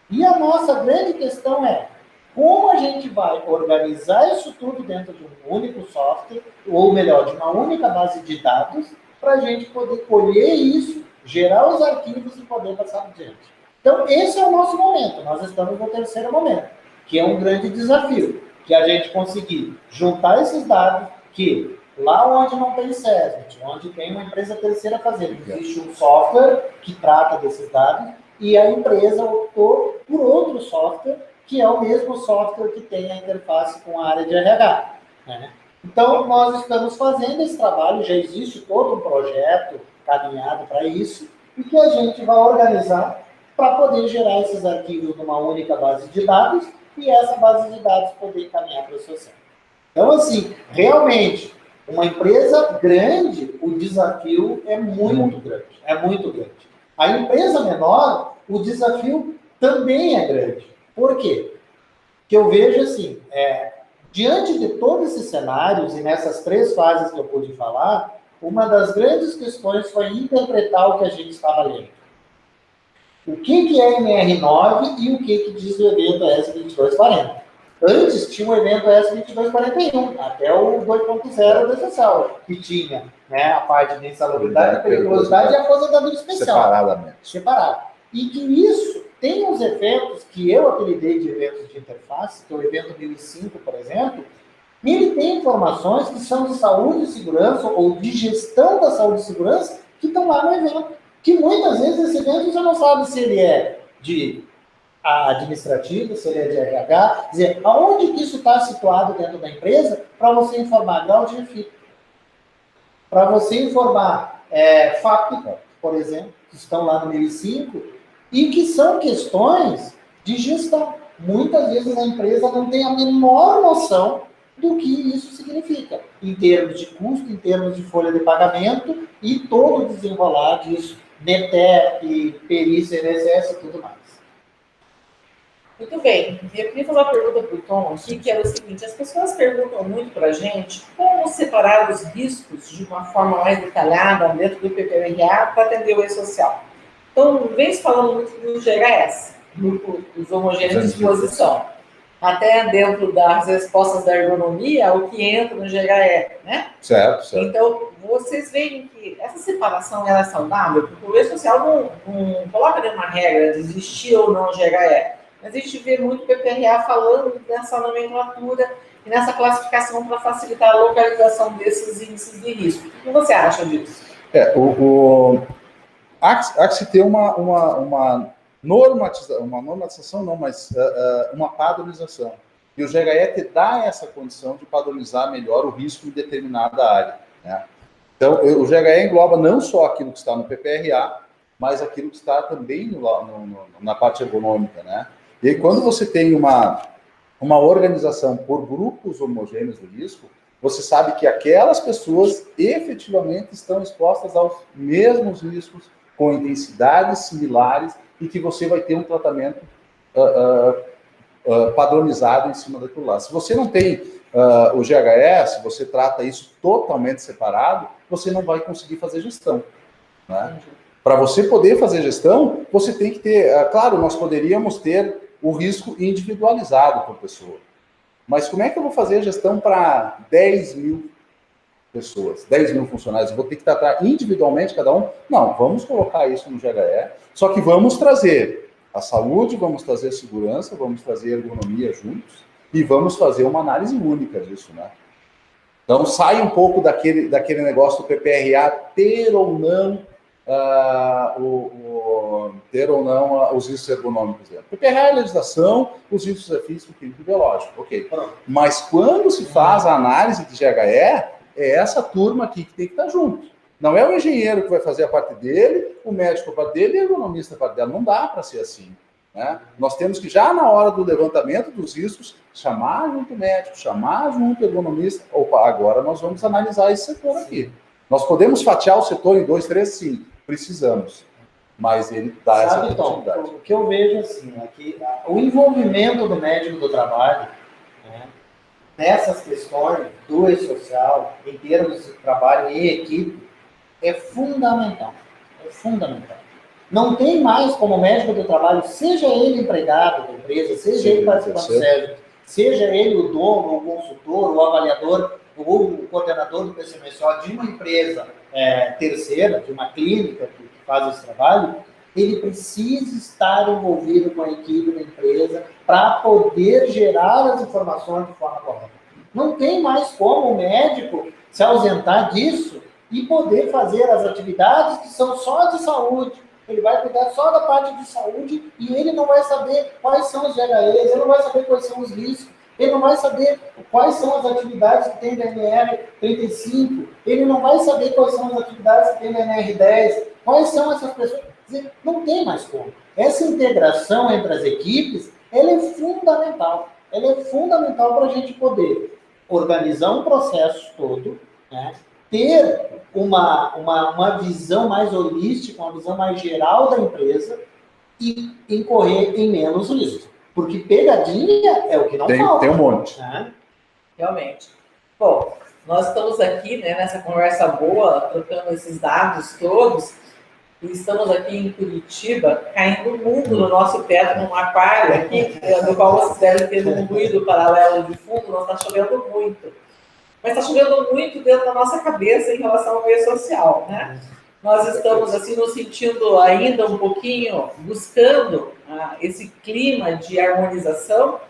Speaker 2: E a nossa grande questão é como a gente vai organizar isso tudo dentro de um único software, ou melhor, de uma única base de dados, para a gente poder colher isso, gerar os arquivos e poder passar adiante. Então, esse é o nosso momento. Nós estamos no terceiro momento, que é um grande desafio, que a gente conseguir juntar esses dados, que lá onde não tem SESMIT, onde tem uma empresa terceira fazendo, existe um software que trata desses dados, e a empresa optou por outro software, que é o mesmo software que tem a interface com a área de RH. Né? Então, nós estamos fazendo esse trabalho, já existe todo um projeto caminhado para isso, e que a gente vai organizar para poder gerar esses arquivos numa única base de dados, e essa base de dados poder encaminhar para o social. Então, assim, realmente, uma empresa grande, o desafio é muito grande. É muito grande. A empresa menor, o desafio também é grande. Por quê? Porque eu vejo assim, diante de todos esses cenários, e nessas 3 fases que eu pude falar, uma das grandes questões foi interpretar o que a gente estava lendo. O que é MR9 e o que diz o evento S2240. Antes tinha o evento S2241, até o 2.0 da social, que tinha, né, a parte de insalubridade, periculosidade e aposentadoria especial.
Speaker 3: Separadamente.
Speaker 2: Separado. E que isso tem uns efeitos que eu apelidei de eventos de interface, que é o evento 1005, por exemplo, e ele tem informações que são de saúde e segurança, ou de gestão da saúde e segurança, que estão lá no evento. Que muitas vezes esse evento você não sabe se ele é de administrativo, se ele é de RH, quer dizer, aonde que isso está situado dentro da empresa para você informar grau de refito, para você informar FAP, por exemplo, que estão lá no 1005, e que são questões de gestão. Muitas vezes a empresa não tem a menor noção do que isso significa, em termos de custo, em termos de folha de pagamento e todo o desenrolar disso, NETEP, perícia, INSS e tudo mais.
Speaker 1: Muito bem. Eu queria fazer uma pergunta para o Tom aqui, que era o seguinte: as pessoas perguntam muito para a gente como separar os riscos de uma forma mais detalhada dentro do PPRA para atender o E-Social. Então, vem se falando muito do GHS, Grupo dos Homogêneos de Exposição. Até dentro das respostas da ergonomia, o que entra no GHE, né?
Speaker 3: Certo, certo.
Speaker 1: Então, vocês veem que essa separação ela é saudável, porque o E-Social não coloca nenhuma regra de existir ou não GHE. Mas a gente vê muito o PPRA falando nessa nomenclatura e nessa classificação para facilitar a localização desses índices de risco. O que você acha disso?
Speaker 3: Há que se ter uma normatização não, mas uma padronização. E o GHE te dá essa condição de padronizar melhor o risco em determinada área. Né? Então, o GHE engloba não só aquilo que está no PPRA, mas aquilo que está também na parte ergonômica. Né? E aí, quando você tem uma organização por grupos homogêneos do risco, você sabe que aquelas pessoas efetivamente estão expostas aos mesmos riscos, com intensidades similares, e que você vai ter um tratamento padronizado em cima daquilo lá. Se você não tem o GHS, se você trata isso totalmente separado, você não vai conseguir fazer gestão. Né? Para você poder fazer gestão, você tem que ter... claro, nós poderíamos ter o risco individualizado por pessoa. Mas como é que eu vou fazer a gestão para 10 mil pessoas, 10 mil funcionários? Eu vou ter que tratar individualmente cada um? Não, vamos colocar isso no GHE, só que vamos trazer a saúde, vamos trazer a segurança, vamos trazer a ergonomia juntos e vamos fazer uma análise única disso, né? Então, sai um pouco daquele negócio do PPRA ter ou não os riscos ergonômicos. PPRA é legislação, os riscos é físico, químico e biológico. Ok. Mas quando se faz a análise de GHE, é essa turma aqui que tem que estar junto. Não é o engenheiro que vai fazer a parte dele, o médico a parte dele e o ergonomista a parte dela. Não dá para ser assim. Né? Nós temos que, já na hora do levantamento dos riscos, chamar junto o médico, chamar junto o ergonomista. Opa, agora nós vamos analisar esse setor aqui. Nós podemos fatiar o setor em 2, 3, sim. Precisamos. Mas ele dá essa oportunidade.
Speaker 2: Tom, o que eu vejo assim, é que o envolvimento do médico do trabalho, né, nessas questões do E-Social, em termos de trabalho em equipe, é fundamental. É fundamental. Não tem mais como médico do trabalho, seja ele empregado da empresa, seja ele participante do SESMIT, seja ele o dono, o consultor, o avaliador, ou o coordenador do PCMSO de uma empresa terceira, de uma clínica que faz esse trabalho,
Speaker 4: ele precisa estar envolvido com a equipe da empresa para poder gerar as informações de forma correta. Não tem mais como o médico se ausentar disso e poder fazer as atividades que são só de saúde. Ele vai cuidar só da parte de saúde e ele não vai saber quais são os GHEs, ele não vai saber quais são os riscos, ele não vai saber quais são as atividades que tem da NR35, ele não vai saber quais são as atividades que tem da NR10, quais são essas pessoas. Quer dizer, não tem mais como. Essa integração entre as equipes, ela é fundamental. Ela é fundamental para a gente poder organizar um processo todo, né? Ter uma visão mais holística, uma visão mais geral da empresa e incorrer em menos risco. Porque pegadinha é o que não falta.
Speaker 3: Tem um monte.
Speaker 4: Né?
Speaker 1: Realmente. Bom, nós estamos aqui, né, nessa conversa boa, trocando esses dados todos, e estamos aqui em Curitiba, caindo o mundo no nosso pé, num aquário aqui, no qual vocês devem ter um ruído paralelo de fundo, nós está chovendo muito. Mas está chovendo muito dentro da nossa cabeça em relação ao meio social, né? Nós estamos, assim, nos sentindo ainda um pouquinho, buscando esse clima de harmonização,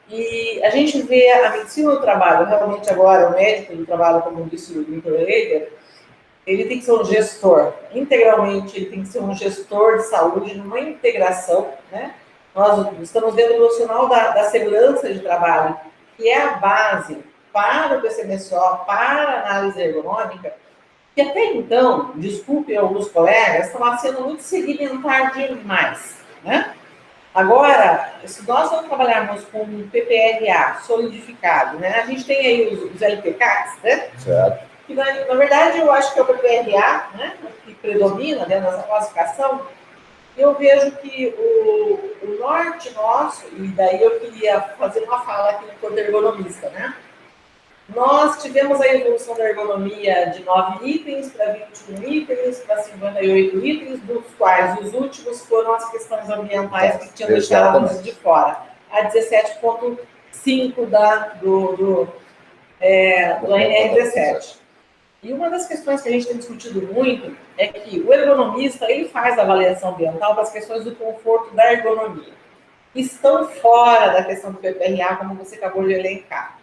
Speaker 1: e a gente vê a medicina do trabalho, realmente agora, o médico do trabalho, como disse o Dr. Eider, ele tem que ser um gestor, integralmente, ele tem que ser um gestor de saúde, numa integração, né? Nós estamos vendo o profissional da segurança de trabalho, que é a base para o PCMSO, para a análise ergonômica, que até então, desculpem alguns colegas, estava sendo muito segmentar demais, né? Agora, se nós não trabalharmos com um PPRA solidificado, né? A gente tem aí os LPCACs, né?
Speaker 3: Certo.
Speaker 1: Que, na verdade, eu acho que é o PPRA, né? Que predomina dentro dessa classificação. Eu vejo que o norte nosso, e daí eu queria fazer uma fala aqui enquanto ergonomista, né? Nós tivemos a evolução da ergonomia de 9 itens para 21 itens, para 58 itens, dos quais os últimos foram as questões ambientais que tinham deixado de fora. A 17.5 do NR17. E uma das questões que a gente tem discutido muito é que o ergonomista, ele faz a avaliação ambiental para as questões do conforto da ergonomia. Estão fora da questão do PPRA, como você acabou de elencar.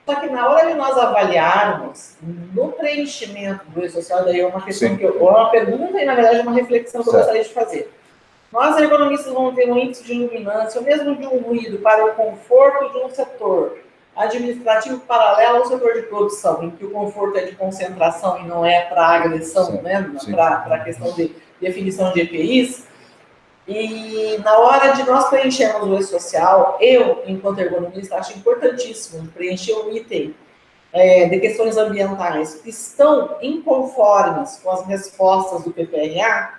Speaker 1: Só que na hora de nós avaliarmos no preenchimento do E-Social, daí é uma questão uma pergunta e, na verdade, uma reflexão que eu gostaria de fazer. Nós, ergonomistas, vamos ter um índice de iluminância, ou mesmo de um ruído, para o conforto de um setor administrativo paralelo ao setor de produção, em que o conforto é de concentração e não é para agressão, né? Para a questão de definição de EPIs. E na hora de nós preenchermos o E-Social, eu, enquanto ergonomista, acho importantíssimo preencher um item de questões ambientais que estão inconformes com as respostas do PPRA,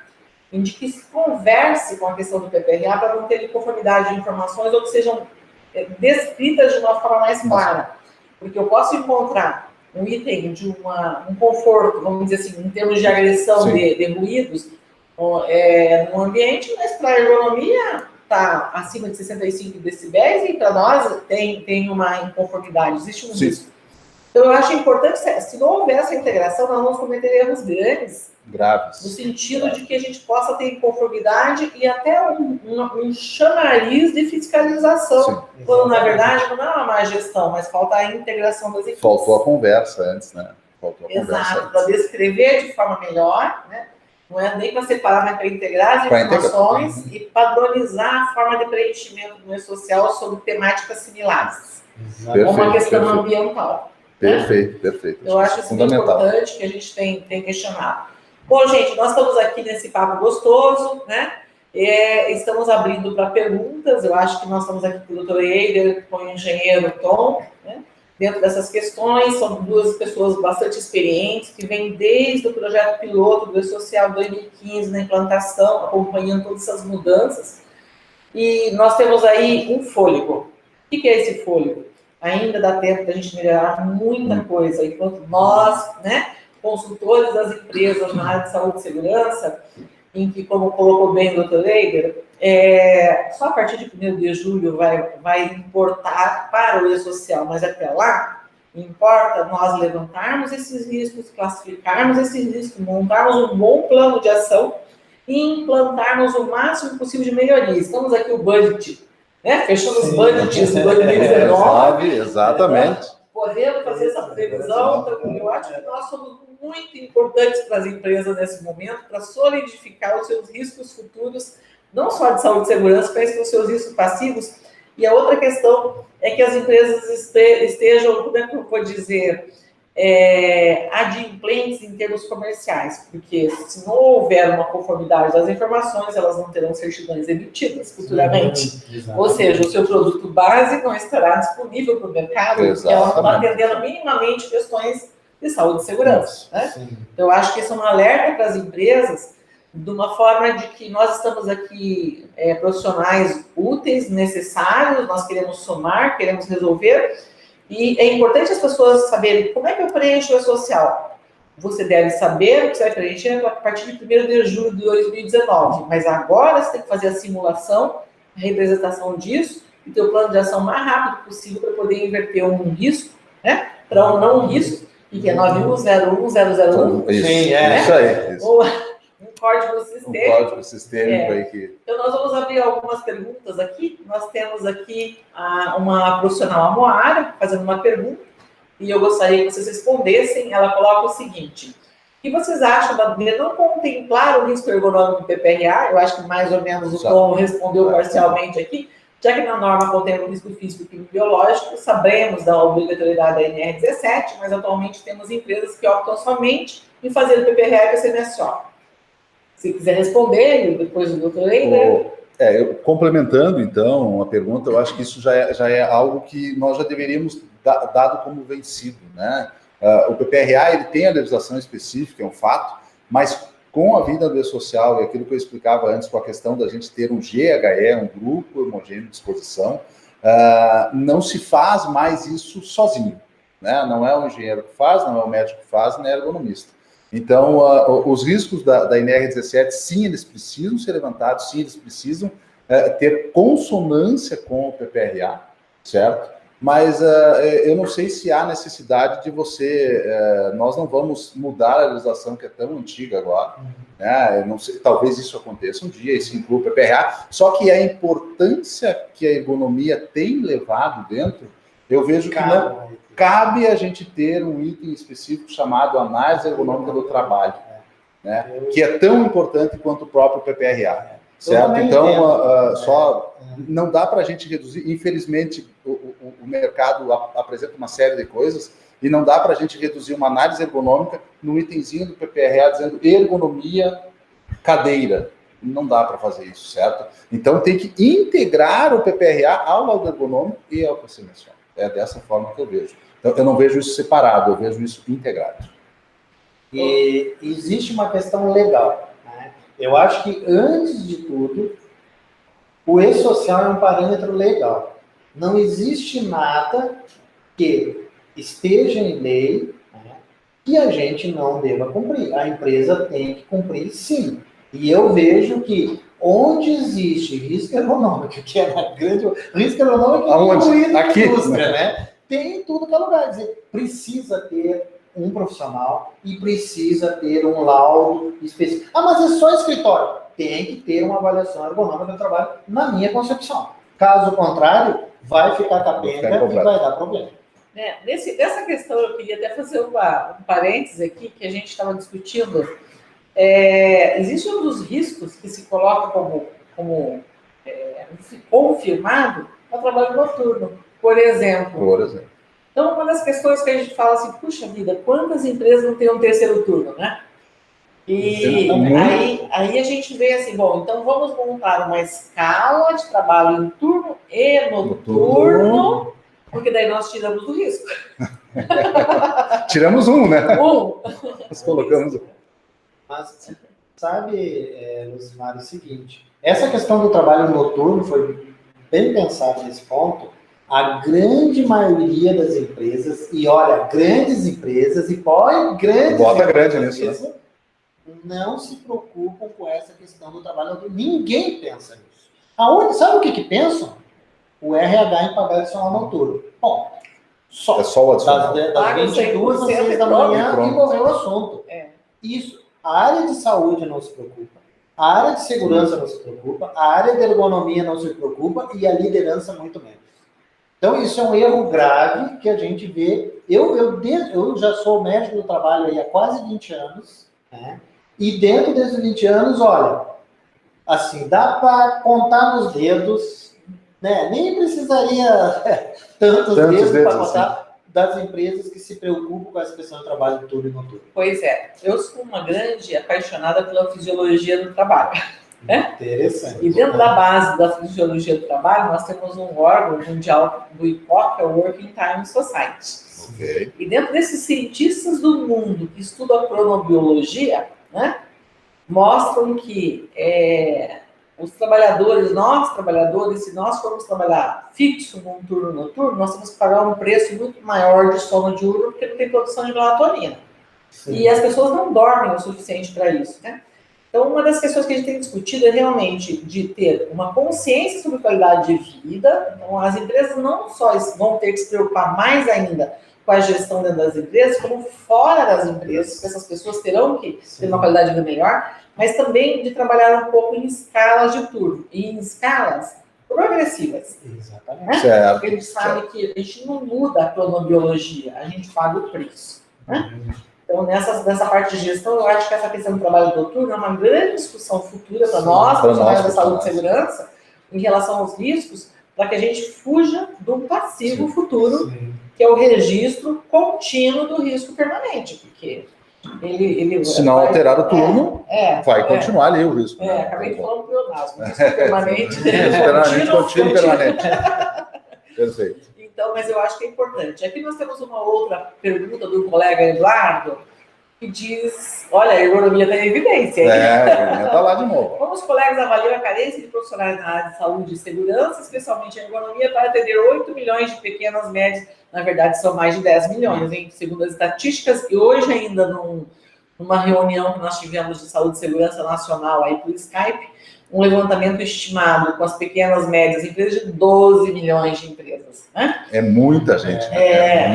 Speaker 1: em que se converse com a questão do PPRA para não ter inconformidade de informações ou que sejam descritas de uma forma mais clara. Porque eu posso encontrar um item de um conforto, vamos dizer assim, em termos de agressão de ruídos, no ambiente, mas para a ergonomia está acima de 65 decibéis e para nós tem uma inconformidade, existe um risco. Então, eu acho importante, se não houver essa integração, nós vamos cometer erros graves, no sentido de que a gente possa ter inconformidade e até um chamariz de fiscalização, quando, na verdade, não é uma má gestão, mas falta a integração das equipes.
Speaker 3: Faltou a conversa antes, né?
Speaker 1: Exato, para descrever de forma melhor, né? Não é nem para separar, mas para integrar as informações e padronizar a forma de preenchimento do E-Social sobre temáticas similares. Como uma questão ambiental.
Speaker 3: Perfeito.
Speaker 1: Eu acho isso muito importante que a gente tem questionado. Bom, gente, nós estamos aqui nesse papo gostoso, né? Estamos abrindo para perguntas. Eu acho que nós estamos aqui com o Dr. Eider, com o engenheiro Tom, né? Dentro dessas questões, são duas pessoas bastante experientes, que vêm desde o projeto piloto do E-Social 2015, na implantação, acompanhando todas essas mudanças. E nós temos aí um fôlego. O que é esse fôlego? Ainda dá tempo da gente melhorar muita coisa, enquanto nós, né, consultores das empresas na área de saúde e segurança, em que, como colocou bem o Dr. Eider, só a partir de 1º de julho vai importar para o E-Social, mas até lá, importa nós levantarmos esses riscos, classificarmos esses riscos, montarmos um bom plano de ação e implantarmos o máximo possível de melhoria. Estamos aqui o budget, né? Fechando os budgets de 2019.
Speaker 3: Exatamente.
Speaker 1: Podendo fazer essa previsão, então, eu acho que nós somos muito importantes para as empresas nesse momento, para solidificar os seus riscos futuros, não só de saúde e segurança, mas os seus riscos passivos. E a outra questão é que as empresas estejam, como é que eu vou dizer, adimplentes em termos comerciais, porque se não houver uma conformidade das informações, elas não terão certidões emitidas futuramente. Ou seja, o seu produto base não estará disponível para o mercado, porque ela não está atendendo minimamente questões de saúde e segurança. Né? Então, eu acho que isso é um alerta para as empresas, de uma forma de que nós estamos aqui profissionais úteis, necessários, nós queremos somar, queremos resolver. E é importante as pessoas saberem como é que eu preencho o E-Social. Você deve saber o que você vai preencher a partir de 1º de julho de 2019. Mas agora você tem que fazer a simulação, a representação disso, e ter o plano de ação mais rápido possível para poder inverter um risco, né, para um não risco, e que é 9101001.
Speaker 3: Isso,
Speaker 1: né?
Speaker 3: Isso aí. Isso.
Speaker 1: Ou um código sistêmico.
Speaker 3: Um código sistêmico aí que...
Speaker 1: Então, nós vamos abrir algumas perguntas aqui. Nós temos aqui uma profissional, a Moara, fazendo uma pergunta, e eu gostaria que vocês respondessem. Ela coloca o seguinte: o que vocês acham de não contemplar o risco ergonômico do PPRA? Eu acho que mais ou menos o Tom respondeu parcialmente aqui, já que na norma contém o risco físico e químico biológico, sabemos da obrigatoriedade da NR17, mas atualmente temos empresas que optam somente em fazer o PPRA e o PCMSO. Se quiser responder, depois o doutor Eider.
Speaker 3: Complementando, então, a pergunta, eu acho que isso já é algo que nós já deveríamos dado como vencido, né? O PPRA, ele tem a legislação específica, é um fato, mas com a vinda do E-Social e aquilo que eu explicava antes, com a questão da gente ter um GHE, um grupo homogêneo de exposição, não se faz mais isso sozinho, né? Não é o engenheiro que faz, não é o médico que faz, nem é o ergonomista. Então, os riscos da NR17, sim, eles precisam ser levantados, sim, eles precisam ter consonância com o PPRA, certo? Mas eu não sei se há necessidade de você... nós não vamos mudar a legislação que é tão antiga agora, né? Eu não sei, talvez isso aconteça um dia, isso inclua o PPRA, só que a importância que a ergonomia tem levado dentro, eu vejo que não... Cabe a gente ter um item específico chamado análise ergonômica do trabalho, né? Que é tão importante quanto o próprio PPRA, certo? Então, não dá para a gente reduzir. Infelizmente, o mercado apresenta uma série de coisas e não dá para a gente reduzir uma análise ergonômica no itemzinho do PPRA dizendo ergonomia cadeira. Não dá para fazer isso, certo? Então, tem que integrar o PPRA ao laudo ergonômico e ao PCMSO. É dessa forma que eu vejo. Então, eu não vejo isso separado, eu vejo isso integrado.
Speaker 4: E existe uma questão legal, né? Eu acho que, antes de tudo, o E-Social é um parâmetro legal. Não existe nada que esteja em lei, né, que a gente não deva cumprir. A empresa tem que cumprir, sim. E eu vejo que onde existe risco ergonômico, que é na grande... Risco ergonômico incluído na indústria, né? Tem em tudo que é lugar. Quer dizer, precisa ter um profissional e precisa ter um laudo específico. Mas é só escritório. Tem que ter uma avaliação ergonômica do trabalho, na minha concepção. Caso contrário, vai ficar capenga e vai dar problema.
Speaker 1: Nessa questão, eu queria até fazer um parênteses aqui, que a gente estava discutindo. Existe um dos riscos que se coloca como confirmado é o trabalho noturno, por exemplo. Então, uma das questões que a gente fala assim, puxa vida, quantas empresas não têm um terceiro turno, né? E aí a gente vê assim, bom, então vamos montar uma escala de trabalho em turno e noturno, porque daí nós tiramos do risco.
Speaker 3: Tiramos um, né? Nós colocamos.
Speaker 4: Mas sabe, Lucimar, o seguinte, essa questão do trabalho noturno foi bem pensada nesse ponto. A grande maioria das empresas, e olha, grandes empresas, e grandes
Speaker 3: bota grande nisso, né?
Speaker 4: Não se preocupam com essa questão do trabalho noturno. Ninguém pensa nisso. Sabe o que pensam? O RH em pagar adicional noturno. Bom,
Speaker 3: é só o adicional.
Speaker 4: Das 22 às 6 da manhã e morreu o assunto. Isso. A área de saúde não se preocupa. A área de segurança não se preocupa, a área de ergonomia não se preocupa e a liderança muito menos. Então, isso é um erro grave que a gente vê. Eu já sou médico do trabalho aí há quase 20 anos, né? E dentro desses 20 anos, olha, assim, dá para contar nos dedos, né? Nem precisaria tantos dedos para contar assim, das empresas que se preocupam com essa questão do trabalho turno e noturno.
Speaker 1: Pois é, eu sou uma grande apaixonada pela fisiologia do trabalho. Né?
Speaker 4: Interessante.
Speaker 1: E dentro da base da fisiologia do trabalho, nós temos um órgão mundial do IPOC, que é o Working Time Society.
Speaker 3: Okay.
Speaker 1: E dentro desses cientistas do mundo que estudam a cronobiologia, né, mostram que os trabalhadores, se nós formos trabalhar fixo num turno noturno, nós temos que pagar um preço muito maior de sono diurno, porque não tem produção de melatonina. Sim. E as pessoas não dormem o suficiente para isso, né? Então, uma das questões que a gente tem discutido é realmente de ter uma consciência sobre qualidade de vida. Então, as empresas não só vão ter que se preocupar mais ainda com a gestão dentro das empresas, como fora das empresas, porque essas pessoas terão que ter uma qualidade de vida melhor, mas também de trabalhar um pouco em escalas de turno, e em escalas progressivas.
Speaker 4: Exatamente.
Speaker 1: Né?
Speaker 3: Certo,
Speaker 1: porque a gente sabe que a gente não muda a cronobiologia, a gente paga o preço. Né? Então, nessa parte de gestão, eu acho que essa questão do trabalho noturno é uma grande discussão futura para nós, profissionais da saúde e segurança, em relação aos riscos, para que a gente fuja do passivo futuro, que é o registro contínuo do risco permanente, porque ele
Speaker 3: se não alterar o turno, vai continuar ali o risco.
Speaker 1: Acabei de falar um pleonasmo, risco permanente,
Speaker 3: contínuo permanente. Perfeito.
Speaker 1: Então, mas eu acho que é importante. Aqui nós temos uma outra pergunta do colega Eduardo, que diz, olha, a ergonomia está em evidência.
Speaker 3: A ergonomia está lá de novo.
Speaker 1: Como os colegas avaliam a carência de profissionais na área de saúde e segurança, especialmente a ergonomia, para atender 8 milhões de pequenas médias, na verdade são mais de 10 milhões, hein, segundo as estatísticas, e hoje ainda numa reunião que nós tivemos de saúde e segurança nacional aí por Skype, um levantamento estimado com as pequenas, médias empresas de 12 milhões de empresas. Né?
Speaker 3: É muita gente.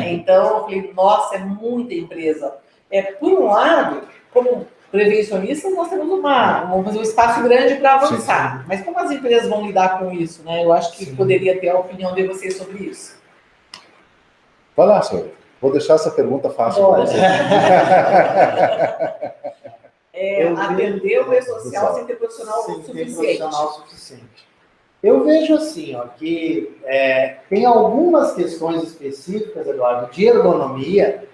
Speaker 1: Então eu falei, nossa, é muita empresa. Por um lado, como prevencionistas, nós temos um espaço grande para avançar. Sim. Mas como as empresas vão lidar com isso? Né? Eu acho que poderia ter a opinião de vocês sobre isso.
Speaker 3: Vai lá, senhor. Vou deixar essa pergunta fácil para você.
Speaker 1: Atender o E-Social sem ter profissional suficiente.
Speaker 4: Eu vejo assim, que tem algumas questões específicas, Eduardo, de ergonomia,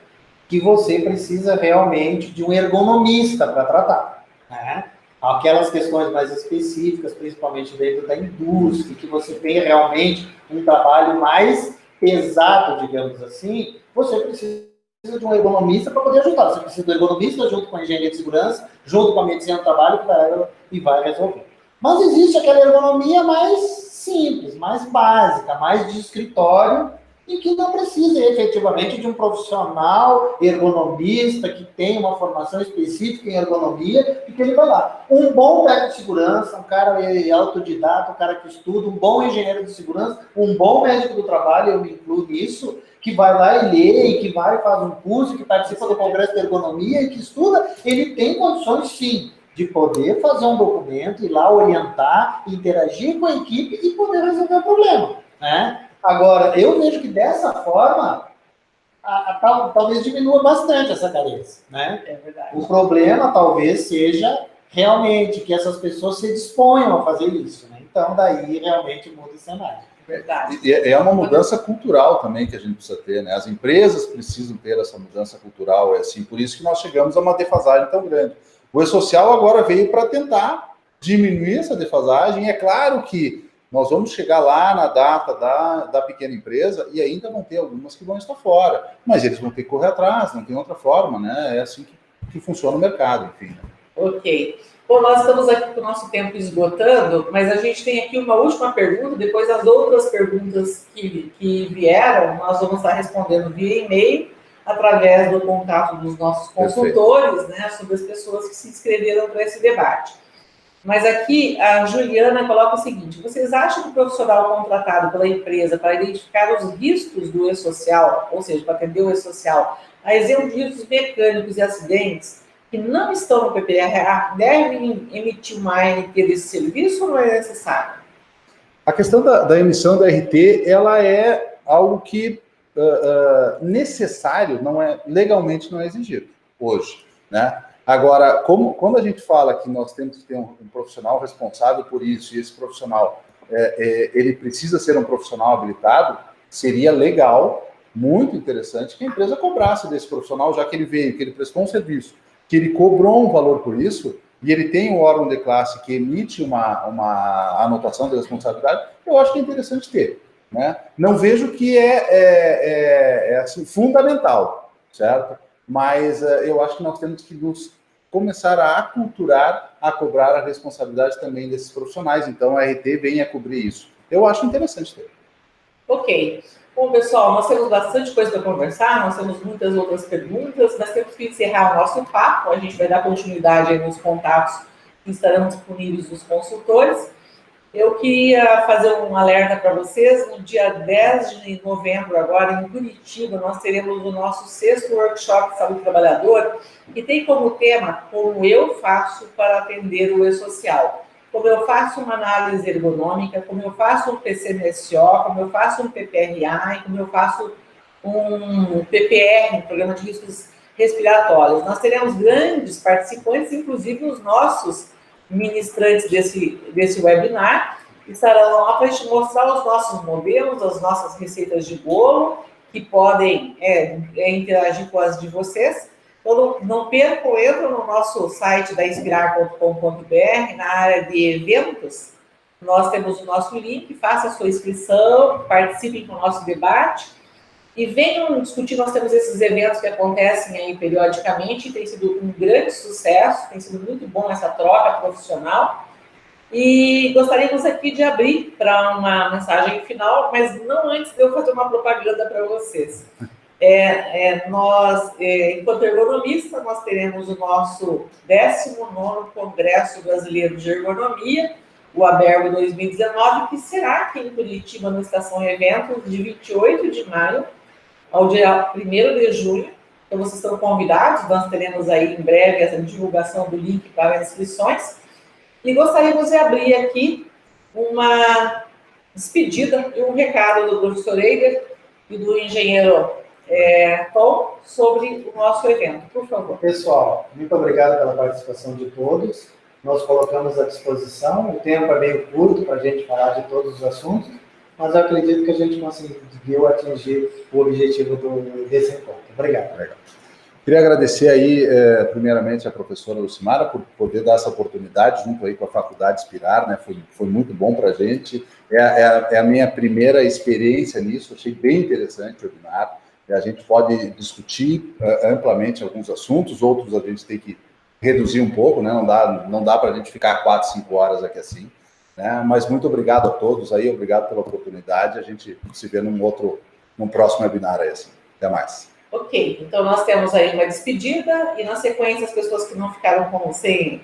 Speaker 4: que você precisa realmente de um ergonomista para tratar. Né? Aquelas questões mais específicas, principalmente dentro da indústria, que você tem realmente um trabalho mais pesado, digamos assim, você precisa de um ergonomista para poder ajudar. Você precisa do ergonomista junto com a engenharia de segurança, junto com a medicina do trabalho, e vai resolver. Mas existe aquela ergonomia mais simples, mais básica, mais de escritório, e que não precisa efetivamente de um profissional ergonomista que tem uma formação específica em ergonomia e que ele vai lá. Um bom técnico de segurança, um cara autodidata, um cara que estuda, um bom engenheiro de segurança, um bom médico do trabalho, eu me incluo nisso, que vai lá e lê, e que vai e faz um curso, que participa do congresso de ergonomia e que estuda, ele tem condições, sim, de poder fazer um documento, ir lá orientar, interagir com a equipe e poder resolver o problema, né? Agora, eu vejo que dessa forma, talvez diminua bastante essa carência, né?
Speaker 1: É verdade.
Speaker 4: O problema talvez seja realmente que essas pessoas se disponham a fazer isso, né? Então, daí realmente muda o cenário.
Speaker 1: Verdade.
Speaker 3: E é uma mudança cultural também que a gente precisa ter, né? As empresas precisam ter essa mudança cultural, por isso que nós chegamos a uma defasagem tão grande. O E-Social agora veio para tentar diminuir essa defasagem. É claro que nós vamos chegar lá na data da pequena empresa e ainda vão ter algumas que vão estar fora. Mas eles vão ter que correr atrás, não tem outra forma, né? É assim que funciona o mercado, enfim.
Speaker 1: Ok. Bom, nós estamos aqui com o nosso tempo esgotando, mas a gente tem aqui uma última pergunta, depois as outras perguntas que vieram, nós vamos estar respondendo via e-mail, através do contato dos nossos consultores, né, sobre as pessoas que se inscreveram para esse debate. Mas aqui a Juliana coloca o seguinte: vocês acham que o profissional contratado pela empresa para identificar os riscos do E-Social, ou seja, para atender o E-Social, a exemplo de riscos mecânicos e acidentes, que não estão no PPRA devem emitir uma ANT desse serviço ou não é necessário?
Speaker 3: A questão da emissão da RT, ela é algo que necessário, legalmente não é exigido hoje, né? Agora, quando a gente fala que nós temos que ter um profissional responsável por isso, e esse profissional ele precisa ser um profissional habilitado, seria legal, muito interessante, que a empresa cobrasse desse profissional, já que ele veio, que ele prestou um serviço, que ele cobrou um valor por isso, e ele tem um órgão de classe que emite uma anotação de responsabilidade, eu acho que é interessante ter, né? Não vejo que é assim, fundamental, certo? Mas eu acho que nós temos que começar a aculturar, a cobrar a responsabilidade também desses profissionais. Então, a RT vem a cobrir isso. Eu acho interessante ter.
Speaker 1: Ok. Bom, pessoal, nós temos bastante coisa para conversar, nós temos muitas outras perguntas, nós temos que encerrar o nosso papo, a gente vai dar continuidade aí nos contatos que estarão disponíveis dos consultores. Eu queria fazer um alerta para vocês, no dia 10 de novembro, agora em Curitiba, nós teremos o nosso 6º workshop de saúde do trabalhador, que tem como tema como eu faço para atender o e-social. Como eu faço uma análise ergonômica, como eu faço um PCMSO, como eu faço um PPRA, como eu faço um PPR, um programa de riscos respiratórios. Nós teremos grandes participantes, inclusive os nossos ministrantes desse webinar, que estarão lá para a gente mostrar os nossos modelos, as nossas receitas de bolo, que podem interagir com as de vocês. Então, não percam, entram no nosso site da inspirar.com.br, na área de eventos, nós temos o nosso link, faça a sua inscrição, participem com o nosso debate e venham discutir. Nós temos esses eventos que acontecem aí periodicamente, tem sido um grande sucesso, tem sido muito bom essa troca profissional. E gostaríamos aqui de abrir para uma mensagem final, mas não antes de eu fazer uma propaganda para vocês. Nós, enquanto ergonomista, nós teremos o nosso 19º Congresso Brasileiro de Ergonomia, o ABERGO 2019, que será aqui em Curitiba, no Estação Eventos, de 28 de maio ao dia 1º de junho. Então, vocês estão convidados, nós teremos aí em breve essa divulgação do link para as inscrições. E gostaríamos de abrir aqui uma despedida e um recado do professor Eider e do engenheiro Tom sobre o nosso evento. Por favor.
Speaker 2: Pessoal, muito obrigado pela participação de todos. Nós colocamos à disposição. O tempo é meio curto para a gente falar de todos os assuntos, mas eu acredito que a gente conseguiu atingir o objetivo desse encontro. Obrigado.
Speaker 3: Queria agradecer aí, primeiramente, a professora Lucimara por poder dar essa oportunidade junto aí com a Faculdade Inspirar, né? Foi muito bom para a gente. É a minha primeira experiência nisso, achei bem interessante o webinar. A gente pode discutir amplamente alguns assuntos, outros a gente tem que reduzir um pouco, né? Não dá para a gente ficar 4, 5 horas aqui assim, né? Mas muito obrigado a todos aí, obrigado pela oportunidade. A gente se vê num próximo webinar aí assim. Até mais.
Speaker 1: Ok, então nós temos aí uma despedida e na sequência as pessoas que não ficaram sem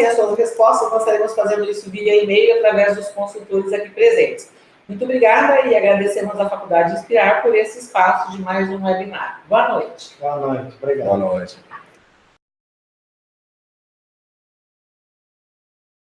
Speaker 1: as suas respostas, nós estaremos fazendo isso via e-mail através dos consultores aqui presentes. Muito obrigada e agradecemos à Faculdade Inspirar por esse espaço de mais um webinar. Boa noite.
Speaker 2: Boa noite, obrigado.
Speaker 3: Boa noite.